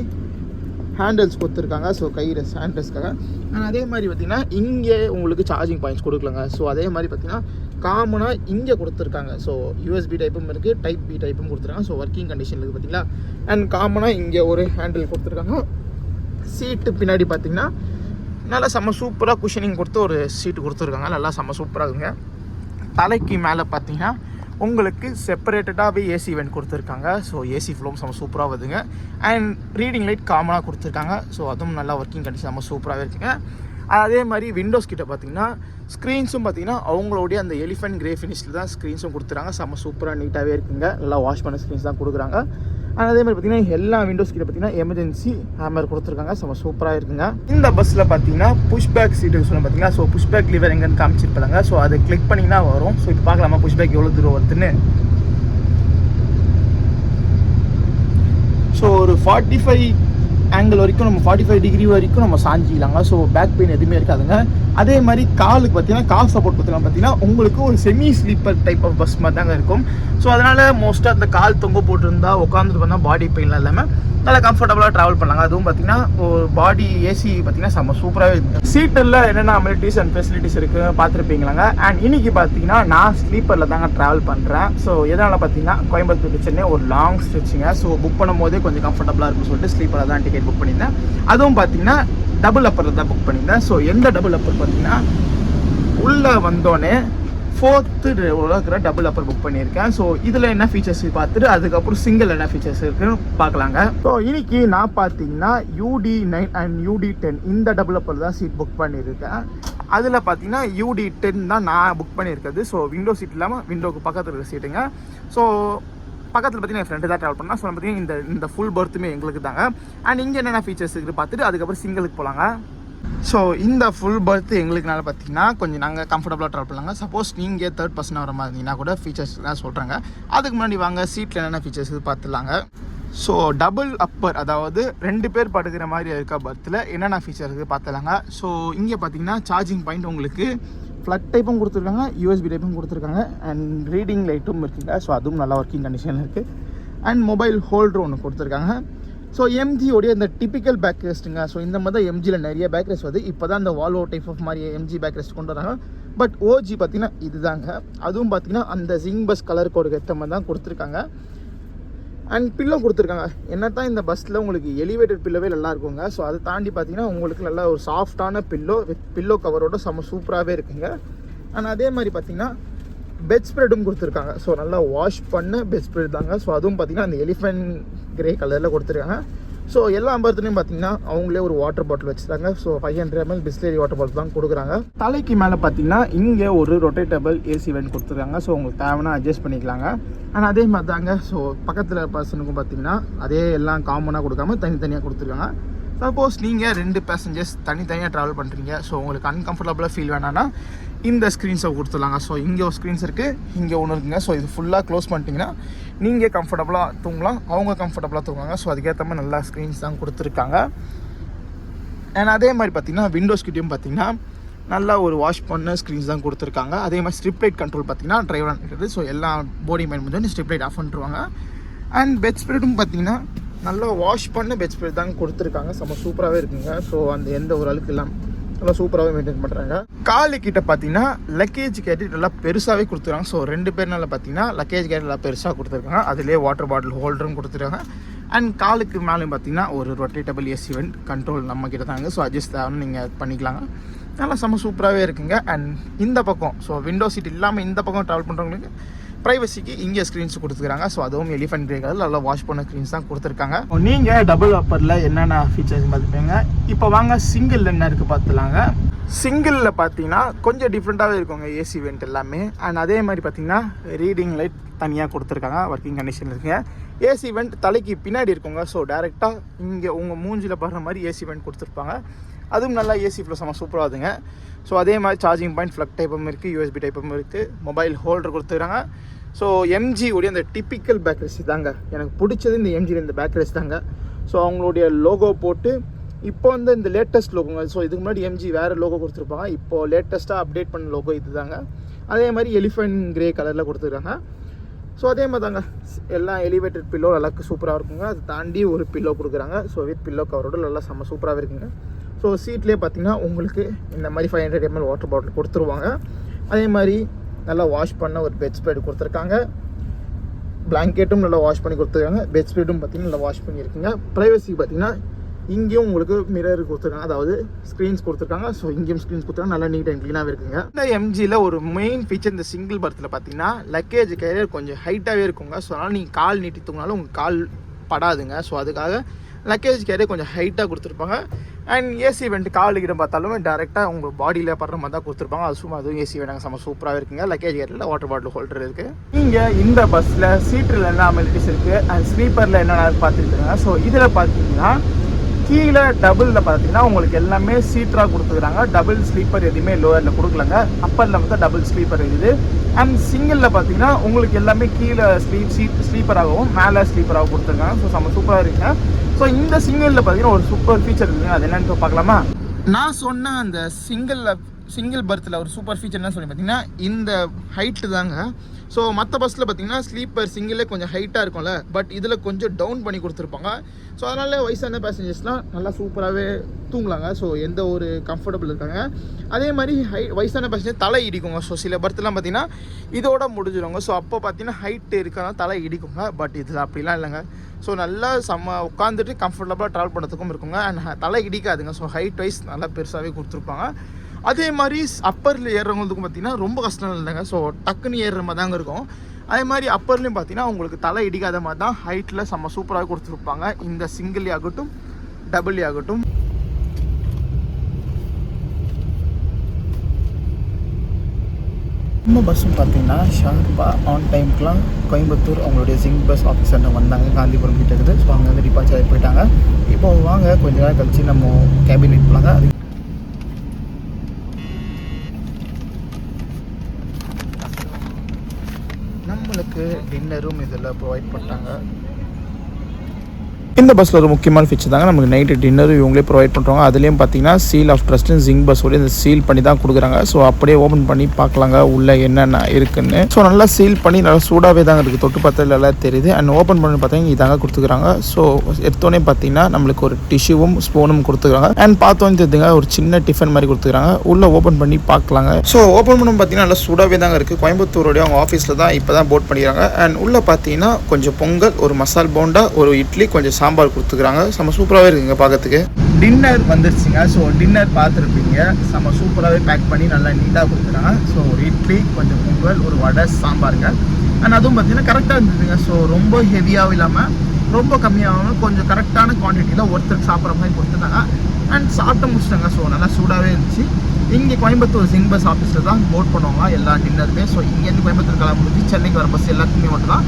ஹேண்டில்ஸ் கொடுத்துருக்காங்க. So guy ஹேண்டில்ஸ்க்காக. அண்ட் அதே மாதிரி பார்த்திங்கன்னா இங்கே உங்களுக்கு சார்ஜிங் பாயிண்ட்ஸ் கொடுக்கலங்க. ஸோ அதே மாதிரி பார்த்திங்கன்னா காமனாக இங்கே கொடுத்துருக்காங்க. ஸோ USB டைப்பும் இருக்குது, டைப் B டைப்பும் கொடுத்துருக்காங்க. ஸோ ஒர்க்கிங் கண்டிஷன் இருக்குது பார்த்திங்களா. அண்ட் காமனாக இங்கே ஒரு ஹேண்டில் கொடுத்துருக்காங்க. சீட்டு பின்னாடி பார்த்திங்கன்னா நல்லா செம்ம சூப்பராக குஷனிங் கொடுத்து ஒரு சீட்டு கொடுத்துருக்காங்க. நல்லா செம்ம சூப்பராக இருக்குங்க. தலைக்கு மேலே பார்த்தீங்கன்னா உங்களுக்கு செப்பரேட்டடாகவே ஏசி வென்ட் கொடுத்துருக்காங்க. ஸோ ஏசி ஃப்ளோம் செம்ம சூப்பராக வருதுங்க. அண்ட் ரீடிங் லைட் காமனாக கொடுத்துருக்காங்க. ஸோ அதுவும் நல்லா ஒர்க்கிங் கண்டிஷன் செம்ம சூப்பராகவே இருக்குங்க. அதே மாதிரி விண்டோஸ் கிட்ட பார்த்தீங்கன்னா ஸ்க்ரீன்ஸும் பார்த்தீங்கன்னா அவங்களுடைய அந்த எலிஃபென்ட் கிரே ஃபினிஷில் தான் ஸ்க்ரீன்ஸும் கொடுத்துறாங்க. செம்ம சூப்பராக நீட்டாகவே இருக்குங்க. நல்லா வாஷ் பண்ண ஸ்க்ரீன்ஸ் தான் கொடுக்குறாங்க. அண்ட் அதே மாதிரி பார்த்தீங்கன்னா எல்லா விண்டோஸ் கிட்ட பார்த்தீங்கன்னா எமர்ஜென்சி ஹேமர் கொடுத்துருக்காங்க. செம்ம சூப்பராக இருக்குங்க. இந்த பஸ்ஸில் பார்த்தீங்கன்னா புஷ்பேக் சீட்டு சொன்ன பார்த்தீங்கன்னா, ஸோ புஷ்பேக் லிவர் எங்கன்னு காமிச்சிருப்பாங்க. ஸோ அதை கிளிக் பண்ணிங்கன்னா வரும். ஸோ இப்போ பார்க்கலாமா புஷ்பேக் எவ்வளோ தூரம் வருதுன்னு. ஸோ ஒரு 45 ஆங்கிள் வரைக்கும் நம்ம 45 டிகிரி வரைக்கும் நம்ம சாஞ்சிக்கலாங்க. ஸோ பேக் பெயின் எதுவுமே இருக்காதுங்க. அதே மாதிரி காலுக்கு பார்த்தீங்கன்னா காஃப் சப்போர்ட் பார்த்தீங்கன்னா உங்களுக்கு ஒரு semi sleeper type of bus மாதிரி தாங்க இருக்கும். ஸோ அதனால் மோஸ்ட்டாக அந்த கால் தொங்க போட்டிருந்தா உட்காந்துட்டு வந்தால் பாடி பெயின்லாம் இல்லாமல் நல்லா கம்ஃபர்டபுளாக ட்ராவல் பண்ணலாங்க. அதுவும் பார்த்தீங்கன்னா ஒரு பாடி ஏசி பார்த்தீங்கன்னா செம்ம சூப்பராகவே இருக்குது. சீட்டில் என்னென்ன அமெனிட்டிஸ் அண்ட் ஃபெசிலிட்டிஸ் இருக்குது பார்த்துருப்பீங்களாங்க. அண்ட் இன்றைக்கி பார்த்தீங்கன்னா நான் ஸ்லீப்பரில் தாங்க ட்ராவல் பண்ணுறேன். ஸோ எதனால் பார்த்தீங்கன்னா கோயம்புத்தூர் டு சென்னை ஒரு லாங் ஸ்ட்ரெச்சிங்க. ஸோ புக் பண்ணும் போதே கொஞ்சம் கம்ஃபர்டபுளாக இருக்குன்னு சொல்லிட்டு ஸ்லீப்பரில் தான் டிக்கெட் புக் பண்ணியிருந்தேன். அதுவும் பார்த்தீங்கன்னா டபுள் அப்பரில் தான் புக் பண்ணியிருந்தேன். ஸோ எந்த டபுள் அப்பர் பார்த்தீங்கன்னா உள்ளே வந்தோடனே 4th இருக்கிற டபுள் அப்பர் புக் பண்ணியிருக்கேன். ஸோ இதில் என்ன ஃபீச்சர்ஸ் பார்த்துட்டு அதுக்கப்புறம் சிங்கிள் என்ன ஃபீச்சர்ஸ் இருக்குன்னு பார்க்கலாங்க. ஸோ இன்னைக்கு நான் பார்த்தீங்கன்னா UD9 அண்ட் UD10 இந்த டபுள் அப்பர் தான் சீட் புக் பண்ணியிருக்கேன். அதில் பார்த்தீங்கன்னா UD10 தான் நான் புக் பண்ணியிருக்கிறது. ஸோ விண்டோ சீட் இல்லாமல் விண்டோக்கு பக்கத்தில் இருக்கிற சீட்டுங்க. ஸோ பக்கத்தில் பார்த்தீங்கன்னா என் ஃப்ரெண்டு தான் ட்ராவல் பண்ணால். ஸோ பார்த்தீங்கன்னா இந்த ஃபுல் பர்த்துமே எங்களுக்கு தாங்க. அண்ட் இங்கே என்னென்ன ஃபீச்சர்ஸ் இருக்குது பார்த்துட்டு அதுக்கப்புறம் சிங்கிளுக்கு போகலாங்க. ஸோ இந்த ஃபுல் பர்த் எங்களுக்குனால பார்த்தீங்கன்னா கொஞ்சம் நாங்கள் கம்ஃபர்டபுளாக ட்ராவல் பண்ணலாங்க. சப்போஸ் நீங்கள் 3rd பர்சன் வர மாதிரி இருந்தீங்கன்னா கூட ஃபீச்சர்ஸ் தான் சொல்கிறாங்க. அதுக்கு முன்னாடி வாங்க சீட்டில் என்னென்ன ஃபீச்சர்ஸ் பார்த்துலாங்க. ஸோ டபுள் அப்பர் அதாவது 2 பேர் படுக்கிற மாதிரி இருக்க பர்த்தில் என்னென்ன ஃபீச்சர் இருக்குது பார்த்துலாங்க. ஸோ இங்கே பார்த்தீங்கன்னா சார்ஜிங் பாயிண்ட் உங்களுக்கு ஃப்ளக் டைப்பும் கொடுத்துருக்காங்க, USB டைப்பும் கொடுத்துருக்காங்க. அண்ட் ரீடிங் லைட்டும் இருக்குங்க. ஸோ அதுவும் நல்லா ஒர்க்கிங் கண்டிஷனில் இருக்குது. அண்ட் மொபைல் ஹோல்டர் ஒன்று கொடுத்துருக்காங்க. ஸோ MGயோடைய இந்த டிப்பிக்கல் பேக் ரெஸ்ட்டுங்க. ஸோ இந்த மாதிரி தான் MGயில் நிறைய பேக் ரெஸ்ட் வருது. இப்போ தான் இந்த வால்வோ டைப் ஆஃப் மாதிரி MG பேக் ரெஸ்ட் கொண்டு வராங்க. பட் OG பார்த்தீங்கன்னா இதுதாங்க. அதுவும் பார்த்தீங்கன்னா அந்த ஜிங் பஸ் கலர் கோடுக்கு ஏற்ற மாதிரி தான் கொடுத்துருக்காங்க. அண்ட் பில்லோ கொடுத்துருக்காங்க. என்ன தான் இந்த பஸ்ஸில் உங்களுக்கு எலிவேட்டட் பில்லோவே நல்லா இருக்குங்க. ஸோ அதை தாண்டி பார்த்தீங்கன்னா உங்களுக்கு நல்லா ஒரு சாஃப்டான பில்லோ வித் பில்லோ கவரோட செம்ம சூப்பராகவே இருக்குங்க. அண்ட் அதே மாதிரி பார்த்தீங்கன்னா பெட் ஸ்ப்ரெட்டும் கொடுத்துருக்காங்க. ஸோ நல்லா வாஷ் பண்ண பெட் ஸ்ப்ரெட் தாங்க. ஸோ அதுவும் பார்த்தீங்கன்னா அந்த எலிஃபென்ட் கிரே கலரில் கொடுத்துருக்காங்க. ஸோ எல்லா பர்த்லையும் பார்த்தீங்கன்னா அவங்களே ஒரு வாட்டர் பாட்டில் வச்சுருக்காங்க. So 500 ml Bisleri water bottle தான் கொடுக்குறாங்க. தலைக்கு மேலே பார்த்தீங்கன்னா இங்கே ஒரு ரொட்டேட்டபிள் ஏசி வென்ட் கொடுத்துருக்காங்க. ஸோ உங்களுக்கு தேவைன்னா அட்ஜஸ்ட் பண்ணிக்கலாங்க. ஆனால் அதே மாதிரி தாங்க. ஸோ பக்கத்தில் பர்சனுக்கும் பார்த்தீங்கன்னா அதே எல்லாம் காமனாக கொடுக்காம தனித்தனியாக கொடுத்துருக்காங்க. சப்போஸ் நீங்கள் 2 பேசஞ்சர்ஸ் தனித்தனியாக ட்ராவல் பண்ணுறீங்க, ஸோ உங்களுக்கு அன்கம்ஃபர்டபுளாக ஃபீல் வேணான்னா இந்த ஸ்க்ரீன்ஸை கொடுத்துடலாங்க. ஸோ இங்கே ஒரு ஸ்க்ரீன்ஸ் இருக்குது, இங்கே ஒன்று இருக்குங்க. ஸோ இது ஃபுல்லாக க்ளோஸ் பண்ணிட்டீங்கன்னா நீங்கள் கம்ஃபர்டபுளாக தூங்கலாம், அவங்க கம்ஃபர்டபுளாக தூங்குவாங்க. ஸோ அதுக்கேற்ற மாதிரி நல்லா ஸ்க்ரீன்ஸ் தான் கொடுத்துருக்காங்க. அண்ட் அதே மாதிரி பார்த்திங்கன்னா விண்டோஸ் கிட்டேயும் பார்த்திங்கன்னா நல்லா ஒரு வாஷ் பண்ண ஸ்க்ரீன்ஸ் தான் கொடுத்துருக்காங்க. அதே மாதிரி ஸ்ட்ரிப் லைட் கண்ட்ரோல் பார்த்திங்கன்னா டிரைவர் இருக்குது. ஸோ எல்லா போடி மைண்ட் முடிஞ்சு ஸ்ட்ரிப் லைட் ஆஃப் பண்ணிருவாங்க. அண்ட் பெட் ஸ்ப்ரெட்டும் பார்த்திங்கன்னா நல்லா வாஷ் பண்ண பெட் ஸ்ப்ரெட் தான் கொடுத்துருக்காங்க. செம்ம சூப்பராகவே இருக்குங்க. ஸோ அந்த எந்த ஒரு அழுக்கு இல்லாமல் நல்லா சூப்பராகவே மெயின்டைன் பண்ணுறாங்க. காலு கிட்ட பார்த்தீங்கன்னா லக்கேஜ் கேட்டு நல்லா பெருசாகவே கொடுத்துருக்காங்க. ஸோ 2 பேர்னால பார்த்தீங்கன்னா லக்கேஜ் கேட்டு நல்லா பெருசாக கொடுத்துருக்காங்க. அதிலே வாட்டர் பாட்டில் ஹோல்டரும் கொடுத்துருக்காங்க. அண்ட் காலுக்கு மேலேயும் பார்த்தீங்கன்னா ஒரு ரொட்டேட்டபிள் ஏசி வெண்ட் கண்ட்ரோல் நம்ம கிட்ட தாங்க. ஸோ அட்ஜஸ்ட் தேவைன்னு நீங்கள் பண்ணிக்கலாங்க. நல்லா செம்ம சூப்பராகவே இருக்குங்க. அண்ட் இந்த பக்கம் ஸோ விண்டோ சீட் இல்லாமல் இந்த பக்கம் ட்ராவல் பண்ணுறவங்களுக்கு ப்ரைவசிக்கு இங்கே ஸ்க்ரீன்ஸ் கொடுத்துருக்காங்க. ஸோ அதுவும் எலிஃபென்ட் கிரே கலர் நல்லா வாஷ் பண்ண ஸ்க்ரீன்ஸ் தான் கொடுத்துருக்காங்க. நீங்கள் டபுள் அப்பரில் என்னென்ன ஃபீச்சர்ஸ் பார்த்துப்பீங்க. இப்போ வாங்க சிங்கிள் என்ன இருக்குது பார்த்துலாங்க. சிங்கிளில் பார்த்தீங்கன்னா கொஞ்சம் டிஃப்ரெண்ட்டாகவே இருக்குங்க ஏசி வெண்ட் எல்லாமே. அண்ட் அதே மாதிரி பார்த்தீங்கன்னா ரீடிங் லைட் தனியாக கொடுத்துருக்காங்க, ஒர்க்கிங் கண்டிஷனில் இருக்குங்க. ஏசி வெண்ட் தலைக்கு பின்னாடி இருக்குங்க. ஸோ டேரெக்டாக இங்கே உங்கள் மூஞ்சில் படுற மாதிரி ஏசி வெண்ட் கொடுத்துருப்பாங்க. அதுவும் நல்லா ஏசி ஃப்ளோ செம்ம சூப்பராகுதுங்க. ஸோ அதே மாதிரி சார்ஜிங் பாயிண்ட் ஃப்ளக் டைப்பும் இருக்குது, யூஎஸ்பி டைப்பும் இருக்குது, மொபைல் ஹோல்டர் கொடுத்துருக்காங்க. ஸோ எம்ஜி உடைய அந்த டிப்பிக்கல் பேக் ரெஸ்ட் தாங்க எனக்கு பிடிச்சது. இந்த எம்ஜியில் இந்த பேக் ரெஸ்ட் தாங்க. ஸோ அவங்களுடைய லோகோ போட்டு இப்போ வந்து இந்த லேட்டஸ்ட் லோகோங்க. ஸோ இதுக்கு முன்னாடி எம்ஜி வேறு லோகோ கொடுத்துருப்பாங்க, இப்போது லேட்டஸ்ட்டாக அப்டேட் பண்ண லோகோ இது தாங்க. அதே மாதிரி எலிஃபென்ட் கிரே கலரில் கொடுத்துருக்காங்க. ஸோ அதே மாதிரி தாங்க எல்லாம் எலிவேட்டட் பில்லோ நல்லா சூப்பராக இருக்குங்க. அதை தாண்டி ஒரு பில்லோ கொடுக்குறாங்க. ஸோ வித் பில்லோ கவரோட நல்லா செம்ம சூப்பராகவே இருக்குங்க. ஸோ சீட்லேயே பார்த்தீங்கன்னா உங்களுக்கு இந்த மாதிரி 500 ml வாட்டர் பாட்டில் கொடுத்துருவாங்க. அதே மாதிரி நல்லா வாஷ் பண்ண ஒரு பெட் ஸ்ப்ரெட் கொடுத்துருக்காங்க. பிளாங்கெட்டும் நல்லா வாஷ் பண்ணி கொடுத்துருக்காங்க. பெட் ஸ்ப்ரெட்டும் பார்த்தீங்கன்னா நல்லா வாஷ் பண்ணியிருக்குங்க. ப்ரைவசிக்கு பார்த்தீங்கன்னா இங்கேயும் உங்களுக்கு மிரர் கொடுத்துருக்காங்க, அதாவது ஸ்க்ரீன்ஸ் கொடுத்துருக்காங்க. ஸோ இங்கேயும் ஸ்க்ரீன்ஸ் கொடுத்துருக்காங்க, நல்லா நீட் அண்ட் க்ளீனாகவே இருக்குங்க. இந்த எம்ஜியில் ஒரு மெயின் ஃபீச்சர் இந்த சிங்கிள் பர்த்தில் பார்த்தீங்கன்னா லக்கேஜ் கேரியர் கொஞ்சம் ஹைட்டாகவே இருக்குங்க. ஸோ அதனால் நீங்கள் கால் நீட்டி தூங்கினாலும் உங்கள் கால் படாதுங்க. ஸோ அதுக்காக லக்கேஜ் கேரியர் கொஞ்சம் ஹைட்டாக கொடுத்துருப்பாங்க. அண்ட் ஏசி வெண்ட் காலுக்கிட்ட பார்த்தாலுமே டேரெக்டாக உங்கள் பாடியில் படுற மாதிரி தான் கொடுத்துருப்பாங்க. அது சும்மா அதுவும் ஏசி வேணாங்க செம்ம சூப்பராக இருக்குங்க. லக்கேஜ் கேரியரில் வாட்டர் பாட்டில் ஹோல்டர் இருக்குது. நீங்கள் இந்த பஸ்ஸில் சீட்டில் என்ன அமெனிட்டிஸ் இருக்குது அண்ட் ஸ்லீப்பரில் என்னென்ன பார்த்துருக்குங்க. ஸோ இதில் பார்த்தீங்கன்னா கீழே டபுளில் பார்த்தீங்கன்னா உங்களுக்கு எல்லாமே சீட்டராக கொடுத்துக்கிறாங்க. டபுள் ஸ்லீப்பர் எதுவுமே லோயரில் கொடுக்கலங்க. அப்பரில் மட்டும் டபுள் ஸ்லீப்பர் இருக்குது. அண்ட் சிங்கிளில் பார்த்தீங்கன்னா உங்களுக்கு எல்லாமே கீழே ஸ்லீப்பராகவும் மேலே ஸ்லீப்பராகவும் கொடுத்துருக்காங்க. ஸோ செம்ம சூப்பராக இருக்குங்க. ஸோ இந்த சிங்கிளில் பார்த்தீங்கன்னா ஒரு சூப்பர் ஃபீச்சர் இருக்குங்க. அது என்னென்னு பார்க்கலாமா? நான் சொன்ன அந்த சிங்கிள் பர்த்தில் ஒரு சூப்பர் ஃபீச்சர் என்ன சொல்லி பார்த்தீங்கன்னா இந்த ஹைட்டு தாங்க. ஸோ மற்ற பஸ்ஸில் பார்த்தீங்கன்னா ஸ்லீப்பர் சிங்கிளே கொஞ்சம் ஹைட்டாக இருக்கும்ல, பட் இதில் கொஞ்சம் டவுன் பண்ணி கொடுத்துருப்பாங்க. ஸோ அதனால் வயசான பேசஞ்சர்ஸ்லாம் நல்லா சூப்பராகவே தூங்கலாங்க. ஸோ எந்த ஒரு கம்ஃபர்டபுள் இருக்காங்க. அதே மாதிரி வயசான பேசஞ்சர் தலை இடிக்குங்க. ஸோ சில பர்த்லாம் பார்த்தீங்கன்னா இதோட முடிஞ்சிடுவாங்க. ஸோ அப்போ பார்த்தீங்கன்னா ஹைட்டு இருக்கிறதா தலை இடிக்குங்க. பட் இதில் அப்படிலாம் இல்லைங்க. ஸோ நல்லா உட்காந்துட்டு கம்ஃபர்டபுளாக ட்ராவல் பண்ணுறதுக்கும் இருக்குங்க. அண்ட் தலை இடிக்காதுங்க. ஸோ ஹைட் வைஸ் நல்லா பெருசாகவே கொடுத்துருப்பாங்க. அதே மாதிரி அப்பரில் ஏறுறவங்களுக்கும் பார்த்தீங்கன்னா ரொம்ப கஷ்டம் இல்லைங்க. ஸோ டக்குன்னு ஏறுற மாதிரி தாங்க இருக்கும். அதே மாதிரி அப்பர்லேயும் பார்த்தீங்கன்னா உங்களுக்கு தலை இடிக்காத மாதிரி தான் ஹைட்டில் செம்ம சூப்பராக கொடுத்துருப்பாங்க. இந்த சிங்கிள் ஆகட்டும் டபுள் ஆகட்டும். நம்ம பஸ்ஸும் பார்த்தீங்கன்னா ஷார்ப்பாக ஆன் டைமுக்குலாம் கோயம்புத்தூர் அவங்களுடைய சிங் பஸ் ஆஃபீஸர் வந்தாங்க, காந்திபுரம் கிட்ட இருக்குது. ஸோ அங்கே வந்து டிபார்ச்சர் ஆகி போயிட்டாங்க. இப்போ வாங்க கொஞ்ச நேரம் கழிச்சு நம்ம கேபின் போலாங்க. அது நம்மளுக்கு டின்னரும் இதில் ப்ரொவைட் பண்ணிட்டாங்க. இந்த பஸ்ஸில் ஒரு முக்கியமான ஃபீச்சர் தாங்க நமக்கு நைட்டு டின்னரும் இவங்களே ப்ரொவைட் பண்ணுறாங்க. அதுலேயும் பார்த்தீங்கன்னா சீல் ஆஃப் ட்ரஸ்ட்னு ஜிங் பஸ்ஸோடய இந்த சீல் பண்ணி தான் கொடுக்குறாங்க. ஸோ அப்படியே ஓப்பன் பண்ணி பார்க்கலாங்க உள்ளே என்னென்ன இருக்குன்னு. ஸோ நல்லா சீல் பண்ணி நல்லா சூடாகவே தாங்க இருக்குது. தொட்டு பார்த்ததில் எல்லாம் தெரியுது. அண்ட் ஓப்பன் பண்ணி பார்த்தீங்கன்னா இதாங்க கொடுத்துக்கிறாங்க. ஸோ எடுத்தோடனே பார்த்தீங்கன்னா நம்மளுக்கு ஒரு டிஷ்யூவும் ஸ்பூனும் கொடுத்துக்கிறாங்க. அண்ட் பார்த்தோன்னு தெரிஞ்சுங்க ஒரு சின்ன டிஃபன் மாதிரி கொடுத்துக்கிறாங்க. உள்ளே ஓப்பன் பண்ணி பார்க்கலாங்க. ஸோ ஓப்பன் பண்ணி பார்த்தீங்கன்னா நல்லா சூடாகவே தாங்க இருக்குது. கோயம்புத்தூரோடைய அவங்க ஆஃபீஸில் தான் இப்போ தான் போட் பண்ணிக்கிறாங்க. அண்ட் உள்ளே பார்த்தீங்கன்னா கொஞ்சம் பொங்கல், ஒரு மசால் போண்டா, ஒரு இட்லி, கொஞ்சம் சாம்பார் கொடுத்துக்கிறாங்க. செம்ம சூப்பராகவே இருக்குங்க பார்க்கறதுக்கு. டின்னர் வந்துருச்சுங்க. ஸோ டின்னர் பார்த்துருப்பீங்க. செம்ம சூப்பராகவே பேக் பண்ணி நல்லா நீட்டாக கொடுத்துருக்காங்க. ஸோ ஒரு இட்லி, கொஞ்சம் பொங்கல், ஒரு வடை, சாம்பாருங்க. அண்ட் அதுவும் பார்த்தீங்கன்னா கரெக்டாக இருந்ததுங்க. ஸோ ரொம்ப ஹெவியாகவும் இல்லாமல் ரொம்ப கம்மியாகவும் கொஞ்சம் கரெக்டான குவான்டிட்டியில் ஒருத்தருக்கு சாப்பிட்ற மாதிரி கொடுத்துருந்தாங்க. அண்ட் சாப்பிட்டு முடிச்சிட்டாங்க. ஸோ நல்லா சூடாகவே இருந்துச்சு. இங்கே கோயம்புத்தூர் சிங் பஸ் ஆஃபீஸில் தான் போட் பண்ணுவாங்க எல்லா டின்னருமே. ஸோ இங்கேருந்து கோயம்புத்தூர் கிளம்பி முடிஞ்சு சென்னைக்கு வர பஸ் எல்லாத்துக்குமே மட்டும் தான்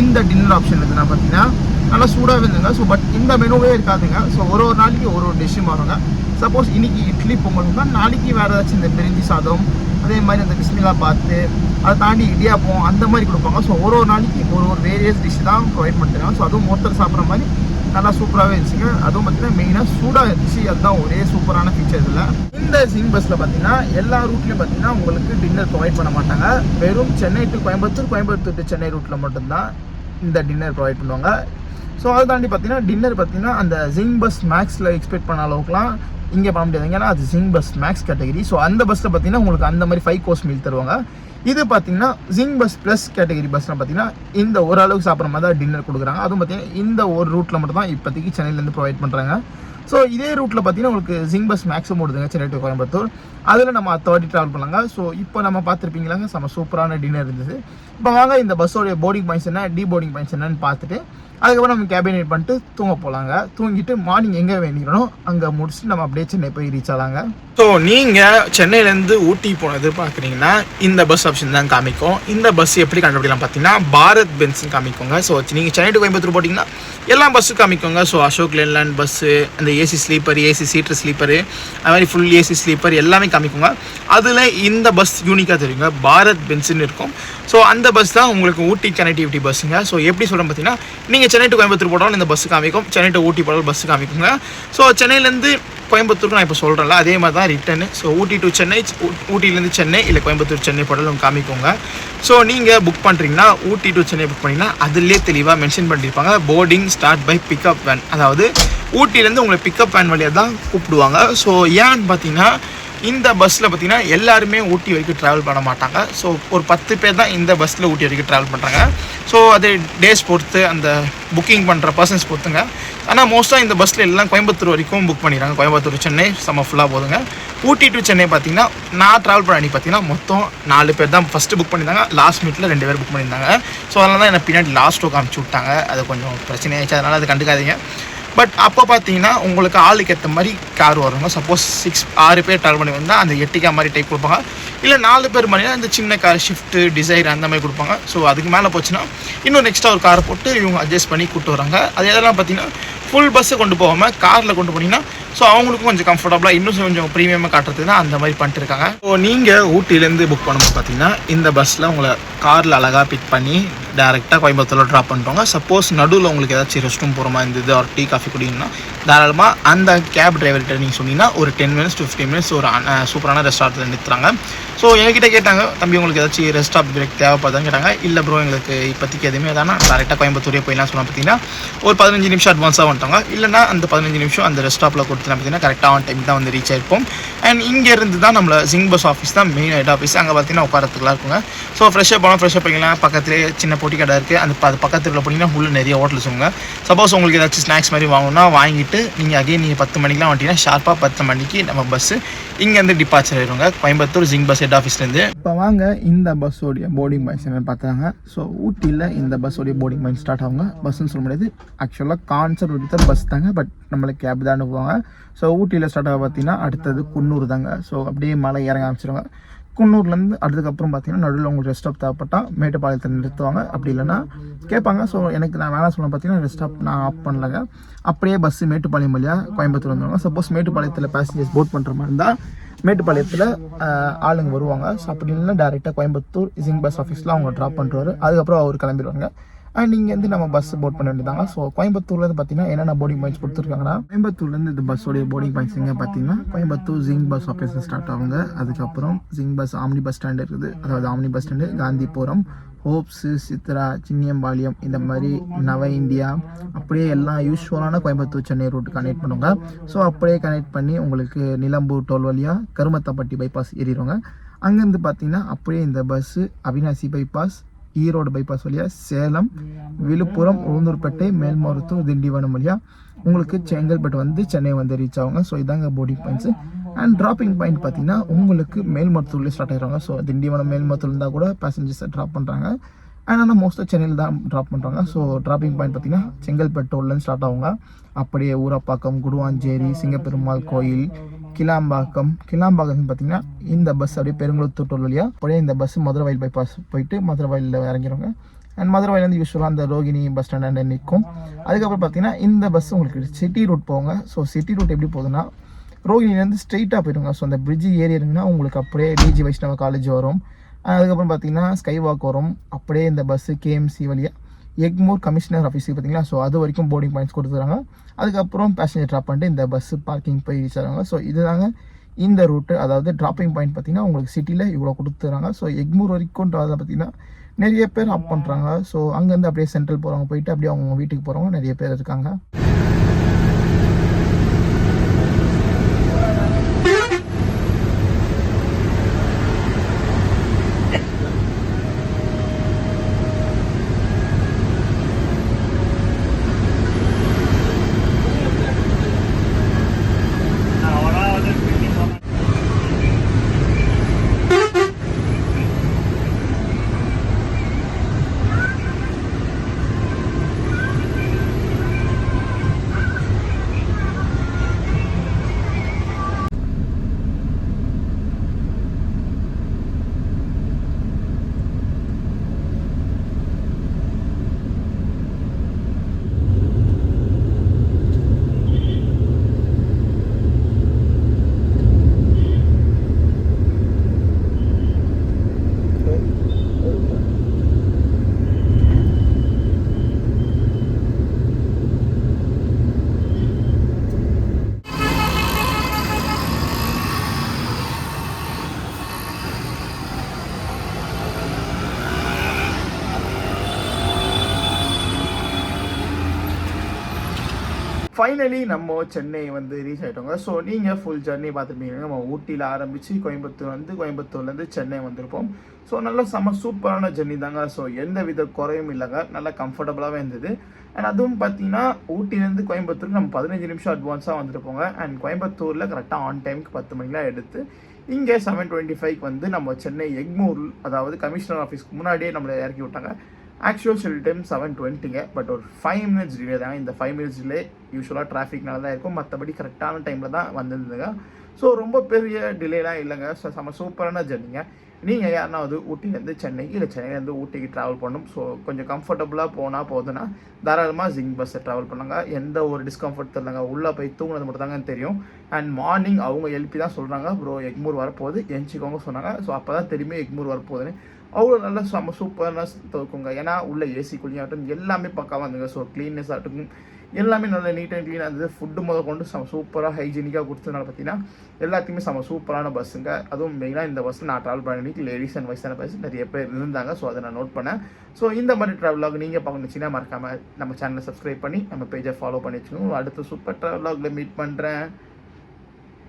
இந்த டின்னர் ஆப்ஷன் இருக்குன்னா பார்த்தீங்கன்னா நல்லா சூடாகவே இருந்துங்க. ஸோ பட் இந்த மெனுவே இருக்காதுங்க. ஸோ ஒரு நாளைக்கு ஒரு டிஷ்ஷு மாறுங்க. சப்போஸ் இன்னைக்கு இட்லி பொங்கல்னா நாளைக்கு வேறு ஏதாச்சும் இந்த பிரிஞ்சி சாதம், அதே மாதிரி அந்த பிஸ்மிலா பாத்து, அதை தாண்டி இடியாப்பம் அந்த மாதிரி கொடுப்பாங்க. ஸோ ஒரு நாளைக்கு ஒரு வேரியஸ் டிஷ் தான் ப்ரொவைட் பண்ணிட்டாங்க. ஸோ அதுவும் ஒருத்தர் சாப்பிட்ற மாதிரி நல்லா சூப்பராகவே இருந்துச்சுங்க. அதுவும் பார்த்தீங்கன்னா மெயினாக சூடாக இருந்துச்சு. அதுதான் ஒரே சூப்பரான ஃபீச்சர் இதில். இந்த ஜிங் பஸ்ஸில் பார்த்தீங்கன்னா எல்லா ரூட்லேயும் பார்த்தீங்கன்னா உங்களுக்கு டின்னர் ப்ரொவைட் பண்ண மாட்டாங்க. வெறும் சென்னை டு கோயம்புத்தூர், கோயம்புத்தூர் டு சென்னை ரூட்டில் மட்டும்தான் இந்த டின்னர் ப்ரொவைட் பண்ணுவாங்க. ஸோ அதை தாண்டி பார்த்தீங்கன்னா டின்னர் பார்த்தீங்கன்னா அந்த ஜிங் பஸ் மேக்ஸில் எக்ஸ்பெக்ட் பண்ண அளவுக்குலாம் இங்கே பண்ண முடியாது. ஏன்னா அது ஜிங் பஸ் மேக்ஸ் கேட்டகரி. ஸோ அந்த பஸ்ஸில் பார்த்தீங்கன்னா உங்களுக்கு அந்த மாதிரி 5 கோர்ஸ் மீல் தருவாங்க. இது பார்த்தீங்கன்னா ஜிங் பஸ் ப்ளஸ் கேட்டகரி பஸ்ஸில் பார்த்தீங்கன்னா இந்த ஓரளவுக்கு சாப்பிட்ற மாதிரி தான் டின்னர் கொடுக்குறாங்க. அதுவும் பார்த்தீங்கன்னா இந்த ஒரு ரூட்டில் மட்டும் தான் இப்போதைக்கு சென்னையிலேருந்து ப்ரொவைட் பண்ணுறாங்க. ஸோ இதே ரூட்டில் பார்த்தீங்கன்னா உங்களுக்கு ஜிங் பஸ் மேக்ஸும் ஓடுதுங்க சென்னை டு கோயம்புத்தூர். அதில் நம்ம 30 ட்ராவல் பண்ணலாங்க. ஸோ இப்போ நம்ம பார்த்துருப்பீங்களாங்க செம்ம சூப்பரான டின்னர் இருந்தது. இப்போ வாங்க இந்த பஸ்ஸோடைய போர்டிங் பாயிண்ட்ஸ் என்ன, போர்டிங் பாயிண்ட்ஸ் என்னன்னு பார்த்துட்டு அதுக்கப்புறம் நம்ம கேபினேட் பண்ணிட்டு தூங்க போகலாங்க. தூங்கிட்டு மார்னிங் எங்கே வேண்டிக்கணும் அங்கே முடிச்சுட்டு நம்ம அப்படியே சென்னை போய் ரீச் ஆகலாங்க. ஸோ நீங்கள் சென்னையிலேருந்து ஊட்டி போனது பார்க்குறீங்கன்னா இந்த பஸ் ஆப்ஷன் தான் காமிக்கும். இந்த பஸ் எப்படி கண்டுபிடிக்கலாம் பார்த்தீங்கன்னா பாரத் பென்ஸ்ன்னு காமிக்கோங்க. ஸோ நீங்கள் சென்னை டு கோயம்புத்தூர் போட்டிங்கன்னா எல்லா பஸ்ஸும் காமிக்கோங்க. ஸோ அசோக் லேண்ட்லேண்ட் பஸ்ஸு, அந்த AC sleeper, AC seater sleeper, அது மாதிரி ஃபுல் ஏசி ஸ்லீப்பர் எல்லாமே காமிக்கோங்க. அதில் இந்த பஸ் யூனிக்காக தெரியுங்க, பாரத் பென்ஸ்ன்னு இருக்கும். ஸோ அந்த பஸ் தான் உங்களுக்கு ஊட்டி கனெக்டிவிட்டி பஸ்ஸுங்க. ஸோ எப்படி சொல்கிறேன் பார்த்தீங்கன்னா நீங்கள் சென்னை டு கோயம்புத்தூர் போட்டாலும் இந்த பஸ்ஸு காமிக்கும், சென்னை டு ஊட்டி போட்டாலும் பஸ்ஸு காமிக்குங்க. ஸோ சென்னையிலேருந்து கோயம்புத்தூருக்கு நான் இப்போ சொல்கிறேன்ல அதே மாதிரி தான் return. So Ooty to Chennai, ஊட்டிலேருந்து சென்னை, இல்லை கோயம்புத்தூர் சென்னை போட்டாலும் காமிக்கோங்க. ஸோ நீங்கள் புக் பண்ணுறீங்கன்னா ஊட்டி டு சென்னை புக் பண்ணிங்கன்னா அதிலே தெளிவாக மென்ஷன் பண்ணியிருப்பாங்க boarding start by pickup van. அதாவது ஊட்டிலேருந்து உங்களை பிக்கப் வேன் வழியாக தான் கூப்பிடுவாங்க. ஸோ ஏன்னு பார்த்தீங்கன்னா இந்த பஸ்ஸில் பார்த்தீங்கன்னா எல்லாருமே ஊட்டி வரைக்கும் ட்ராவல் பண்ண மாட்டாங்க. ஸோ ஒரு 10 பேர் தான் இந்த பஸ்ஸில் ஊட்டி வரைக்கும் ட்ராவல் பண்ணுறாங்க. ஸோ அது டேஸ் பொறுத்து அந்த புக்கிங் பண்ணுற பர்சன்ஸ் பொறுத்துங்க. ஆனால் மோஸ்ட்டாக இந்த பஸ்ஸில் எல்லாம் கோயம்புத்தூர் வரைக்கும் புக் பண்ணிடுறாங்க. கோயம்புத்தூர் சென்னை செம்ம ஃபுல்லாக போதுங்க. ஊட்டி டு சென்னை பார்த்தீங்கன்னா நான் ட்ராவல் பண்ண அன்றைக்கி பார்த்தீங்கன்னா மொத்தம் 4 பேர் தான் ஃபஸ்ட்டு புக் பண்ணியிருந்தாங்க. லாஸ்ட் மினிட்ல 2 பேர் புக் பண்ணியிருந்தாங்க. ஸோ அதனால தான் எனக்கு பின்னாடி லாஸ்ட் ஸ்டோக் அனுப்பிச்சி விட்டாங்க. அது கொஞ்சம் பிரச்சனையாச்சு, அதனால் அது கண்டுக்காதீங்க. பட் அப்போ பார்த்தீங்கன்னா உங்களுக்கு ஆளுக்கு ஏற்ற மாதிரி கார் வருங்க. சப்போஸ் 6 பேர் ட்ராவல் பண்ணி வந்தால் அந்த எட்டிக்கா மாதிரி டைப் கொடுப்பாங்க. இல்லை 4 பேர் மாதிரினா இந்த சின்ன கார் ஷிஃப்ட்டு, டிசைர் அந்த மாதிரி கொடுப்பாங்க. ஸோ அதுக்கு மேலே போச்சுன்னா இன்னும் நெக்ஸ்ட்டாக ஒரு காரை போட்டு இவங்க அட்ஜஸ்ட் பண்ணி கூப்பிட்டு வராங்க. அது எதெல்லாம் பார்த்தீங்கன்னா ஃபுல் பஸ்ஸை கொண்டு போகாமல் காரில் கொண்டு போனீங்கன்னா ஸோ அவங்களுக்கும் கொஞ்சம் கம்ஃபர்டபுளாக இன்னும் கொஞ்சம் ப்ரீமியமாக காட்டுறதுக்கு தான் அந்த மாதிரி பண்ணிட்டு இருக்காங்க. ஸோ நீங்கள் ஊட்டிலேருந்து புக் பண்ணும்போது பார்த்தீங்கன்னா இந்த பஸ்ஸில் உங்களை காரில் அழகாக பிக் பண்ணி டேரெக்டாக கோயம்புத்தூரில் ட்ராப் பண்ணுறாங்க. சப்போஸ் நடுவில் உங்களுக்கு ஏதாச்சும் ரெஸ்ட் ரூம் போகிற மாதிரி இருந்தது, ஒரு டீ காஃபி குடிங்கன்னா தாராளமாக அந்த கேப் டிரைவர்கிட்ட நீங்கள் சொன்னீங்கன்னா ஒரு 10 minutes to 15 minutes ஒரு சூப்பரான ரெஸ்டாரண்ட்டில் நிறுத்துறாங்க. ஸோ என்கிட்ட கேட்டாங்க, தம்பி உங்களுக்கு ஏதாச்சும் ரெஸ்ட் ஸ்டாப் பிரேக் தேவைப்படுதான்னு கேட்டாங்க. இல்லை ப்ரோ எங்களுக்கு இப்போதைக்கு எதுவுமே தானே டேரெக்டாக கோயம்புத்தூரே போயிடலாம் சொன்னால் பார்த்தீங்கன்னா ஒரு 15 நிமிஷம் அட்வான்ஸாக வந்துட்டாங்க. இல்லைனா அந்த 15 நிமிஷம் அந்த ரெஸ்ட் ஸ்டாப்பில் கொடுத்துனா பார்த்தீங்கன்னா கரெக்டாக ஆன் டைம் தான் வந்து ரீச் ஆகிருப்போம். அண்ட் இங்கேருந்து தான் நம்மளை ஜிங் பஸ் ஆஃபீஸ் தான் மெயின் ஹெட் ஆஃபீஸ். அங்கே பார்த்தீங்கன்னா உட்காரத்துக்குலாம் இருக்குங்க. ஸோ ஃப்ரெஷ்ஷாக போனால் ஃப்ரெஷ்ஷாக போய்க்கலாம். பக்கத்துலேயே சின்ன போட்டி கடை இருக்குது. அது பக்கத்தில் போனீங்கன்னா உள்ள நிறைய ஹோட்டல்ஸ் இருக்குங்க. சப்போஸ் உங்களுக்கு ஏதாச்சும் ஸ்நாக்ஸ் மாதிரி வாங்கணும்னா வாங்கிட்டு நீங்கள் நீங்கள் 10 மணிக்கெலாம் வந்துட்டீங்கன்னா ஷார்ப்பாக 10 மணிக்கு நம்ம பஸ்ஸு இங்கேருந்து டிபார்ச்சர் ஆகிடுவாங்க கோயம்புத்தூர் ஜிங் பஸ் ஹெட் ஆஃபீஸ்லேருந்து. இப்போ வாங்க இந்த பஸ்ஸோடைய போர்டிங் பாயிண்ட்ஸ் என்னென்னு பார்த்தாங்க. ஸோ ஊட்டியில் இந்த பஸ்ஸோடைய போர்டிங் பாயிண்ட் ஸ்டார்ட் ஆகுங்க. பஸ்ஸுன்னு சொல்ல முடியாது, ஆக்சுவலாக கான்செப்ட் எடுத்த பஸ் தாங்க. பட் நம்மளுக்கு கேப் தான் அனுப்புவாங்க. ஸோ ஊட்டியில் ஸ்டார்ட் ஆக பார்த்தீங்கன்னா அடுத்தது குன்னூர் தாங்க. ஸோ அப்படியே மலை இறங்க ஆரம்பிச்சிருவாங்க. குன்னூர்லேருந்து அதுக்கப்புறம் பார்த்தீங்கன்னா நடுவில் உங்களுக்கு ரெஸ்ட் ஸ்டாப் தேவைப்பட்டால் மேட்டுப்பாளையத்தில் நிறுத்துவாங்க. அப்படி இல்லைன்னா கேட்பாங்க. ஸோ எனக்கு நான் வேணாம் சொல்ல பார்த்தீங்கன்னா ரெஸ்ட் ஸ்டாப் நான் ஆஃப் பண்ணலங்க. அப்படியே பஸ்ஸு மேட்டுப்பாளையம் வழியாக கோயம்புத்தூர் வந்துடுவாங்க. சப்போஸ் மேட்டுப்பாளையத்தில் பேசஞ்சர்ஸ் போட் பண்ணுற மாதிரி இருந்தால் மேட்டுப்பாளையத்தில் ஆளுங்க வருவாங்க. ஸோ அப்படி இல்லைன்னா டேரெக்டாக கோயம்புத்தூர் ஜிங் பஸ் ஆஃபீஸில் அவங்க ட்ராப் பண்ணுறாரு. அதுக்கப்புறம் அவர் கிளம்பிடுவாங்க. அண்ட் இங்கேருந்து நம்ம பஸ் போட் பண்ண வேண்டியதாங்க. ஸோ கோயம்புத்தூர்லேருந்து பார்த்தீங்கன்னா என்னென்ன போர்டிங் பாயிண்ட்ஸ் கொடுத்துருக்காங்கன்னா கோயம்புத்தூர்லேருந்து இந்த பஸ்ஸோடைய போர்டிங் பாயிண்ட்ஸ் எங்கே பார்த்தீங்கன்னா கோயம்புத்தூர் ஜிங் பஸ் ஆஃபீஸில் ஸ்டார்ட் ஆகுங்க. அதுக்கப்புறம் ஜிங் பஸ் ஆம்னி பஸ் ஸ்டாண்ட் இருக்குது. அதாவது omni bus stand Gandhipuram, Hopes, Chitra, Chinniyampalayam, இந்த மாதிரி நவ இந்தியா அப்படியே எல்லாம் யூஸ்வலான கோயம்புத்தூர் சென்னை ரூட்டு கனெக்ட் பண்ணுவாங்க. ஸோ அப்படியே கனெக்ட் பண்ணி உங்களுக்கு நிலம்பூர் டோல் வழியாக கருமத்தப்பட்டி பைபாஸ் ஏறிடுவாங்க. அங்கேருந்து பார்த்தீங்கன்னா அப்படியே இந்த bus Avinashi bypass, Erode bypass வழியாக சேலம், விழுப்புரம், உளுந்தூர்பேட்டை, மேல்மருத்தூர், திண்டிவனம் வழியாக உங்களுக்கு செங்கல்பட்டு வந்து சென்னை வந்து ரீச் ஆகுங்க. ஸோ இதாங்க boarding points. And dropping point பார்த்தீங்கன்னா உங்களுக்கு மேல்மருத்தூர்லேயே ஸ்டார்ட் ஆகிடுவாங்க. ஸோ திண்டிவனம் மேல்மருத்தூர் இருந்தால் கூட பேசஞ்சர்ஸை ட்ராப் பண்ணுறாங்க. ஆனால் மோஸ்ட்டாக சென்னையில் தான் ட்ராப் பண்ணுறாங்க. ஸோ ட்ராப்பிங் பாயிண்ட் பார்த்தீங்கன்னா செங்கல்பட்டு டோல்லேருந்து ஸ்டார்ட் ஆகுங்க. அப்படியே ஊரப்பாக்கம், குடுவாஞ்சேரி, சிங்கப்பெருமாள் கோயில், கிளாம்பாக்கம் பார்த்தீங்கன்னா இந்த பஸ் அப்படியே பெருங்குளத்தூர் டோல் வழியாக அப்படியே இந்த பஸ் மதுரை வயல் பைபாஸ் போயிட்டு மதுரை வயலில் இறங்கிடுவாங்க. அண்ட் மதுரவாயிலேருந்து யூஸ்வலாக அந்த ரோகிணி பஸ் ஸ்டாண்ட் நிற்கும். அதுக்கப்புறம் பார்த்தீங்கன்னா இந்த பஸ் உங்களுக்கு சிட்டி ரூட் போங்க. ஸோ சிட்டி ரூட் எப்படி போகுதுன்னா ரோகிணிலேருந்து ஸ்ட்ரெயிட்டாக போயிடுங்க. ஸோ அந்த பிரிட்ஜ் ஏறிடுங்கன்னா உங்களுக்கு அப்படியே டிஜி வைஷ்ணவ காலேஜ் வரும். அதுக்கப்புறம் பார்த்தீங்கன்னா ஸ்கை வாக் வரும். அப்படியே இந்த பஸ்ஸு கேஎம்சி வழியாக எக்மோர் கமிஷனர் ஆஃபீஸுக்கு பார்த்தீங்களா, ஸோ அது வரைக்கும் போர்டிங் பாயிண்ட்ஸ் கொடுத்துறாங்க. அதுக்கப்புறம் பேசஞ்சர் ட்ராப் பண்ணிட்டு இந்த பஸ்ஸு பார்க்கிங் போய் ரீச் ஆகிறாங்க. ஸோ இதுதாங்க இந்த ரூட்டு. அதாவது ட்ராப்பிங் பாயிண்ட் பார்த்தீங்கன்னா உங்களுக்கு சிட்டியில் இவ்வளோ கொடுத்துறாங்க. ஸோ எக்மூர் வரைக்கும்ன்றதை பார்த்தீங்கன்னா நிறைய பேர் அப் பண்ணுறாங்க. ஸோ அங்கேருந்து அப்படியே சென்ட்ரல் போகிறவங்க போயிட்டு அப்படியே அவங்க வீட்டுக்கு போகிறவங்க நிறைய பேர் இருக்காங்க. ஃபைனலி நம்ம சென்னை வந்து ரீச் ஆகிட்டோங்க. ஸோ நீங்கள் ஃபுல் ஜர்னி பார்த்துருப்பீங்க. நம்ம ஊட்டியில் ஆரம்பித்து கோயம்புத்தூர் வந்து கோயம்புத்தூர்லேருந்து சென்னை வந்திருப்போம். ஸோ நல்லா சூப்பரான ஜர்னி தாங்க. ஸோ எந்த வித குறையும் இல்லைங்க, நல்லா கம்ஃபர்டபுளாகவே இருந்தது. அண்ட் அதுவும் பார்த்தீங்கன்னா ஊட்டிலேருந்து கோயம்புத்தூருக்கு நம்ம 15 நிமிஷம் அட்வான்ஸாக வந்துருப்போங்க. அண்ட் கோயம்புத்தூரில் கரெக்டாக ஆன் டைமுக்கு 10 மணிலாம் எடுத்து இங்கே 7:25 வந்து நம்ம சென்னை எக்மூர், அதாவது கமிஷனர் ஆஃபீஸ்க்கு முன்னாடியே நம்மளை இறக்கி விட்டாங்க. ஆக்சுவல் ஷெல் டைம் 7:20ங்க. பட் ஒரு 5 மினிட்ஸ் டிலே தாங்க. இந்த 5 மினிட்ஸ் டிலே யூஸ்வலாக டிராஃபிக்னால தான் இருக்கும். மற்றபடி கரெக்டான டைமில் தான் வந்திருந்துங்க. ஸோ ரொம்ப பெரிய டிலேலாம் இல்லைங்க. ஸோ சூப்பரான ஜர்னிங்க. நீங்கள் யாருனாவது ஊட்டிலேருந்து சென்னைக்கு இல்லை சென்னையிலேருந்து ஊட்டிக்கு ட்ராவல் பண்ணணும், ஸோ கொஞ்சம் கம்ஃபர்டபுளாக போனால் போதுன்னா தாராளமாக ஜிங் பஸ்ஸை ட்ராவல் பண்ணாங்க. எந்த ஒரு டிஸ்கம்ஃபர்ட் தெரியலங்க. உள்ளே போய் தூங்கினது மட்டும் தாங்க தெரியும். அண்ட் மார்னிங் அவங்க எழுப்பி தான் சொல்கிறாங்க, ப்ரோ எக்மூர் வரப்போகுது எஞ்சிக்கோங்க சொன்னாங்க. ஸோ அப்போ தான் தெரியுமே எக்மூர் வரப்போகுதுன்னு. அவ்வளோ நல்லா சூப்பரான இருக்குங்க. ஏன்னா உள்ள ஏசி கூலிங்காகட்டும் எல்லாமே பக்காவாக இருந்துங்க. ஸோ க்ளீன்னஸ் ஆகட்டும் எல்லாமே நல்லா நீட் அண்ட் க்ளீனாக இருந்தது. ஃபுட்டு முதல் கொண்டு சூப்பராக ஹைஜீனிக்காக கொடுத்ததுனால பார்த்தீங்கன்னா எல்லாத்தையுமே சூப்பரான பஸ்ஸுங்க. அதுவும் மெயினாக இந்த பஸ்ஸில் நான் ட்ராவல் பண்ணி லேடிஸ் அண்ட் வயசான பஸ் நிறைய பேர் இருந்தாங்க. ஸோ அதை நான் நோட் பண்ணேன். ஸோ இந்த மாதிரி ட்ராவலாக நீங்கள் பார்க்கணுச்சின்னா மறக்காமல் நம்ம சேனலை சப்ஸ்கிரைப் பண்ணி நம்ம பேஜை ஃபாலோ பண்ணி வச்சுக்கோங்க. அடுத்த சூப்பர் ட்ராவலாகில் மீட் பண்ணுறேன்.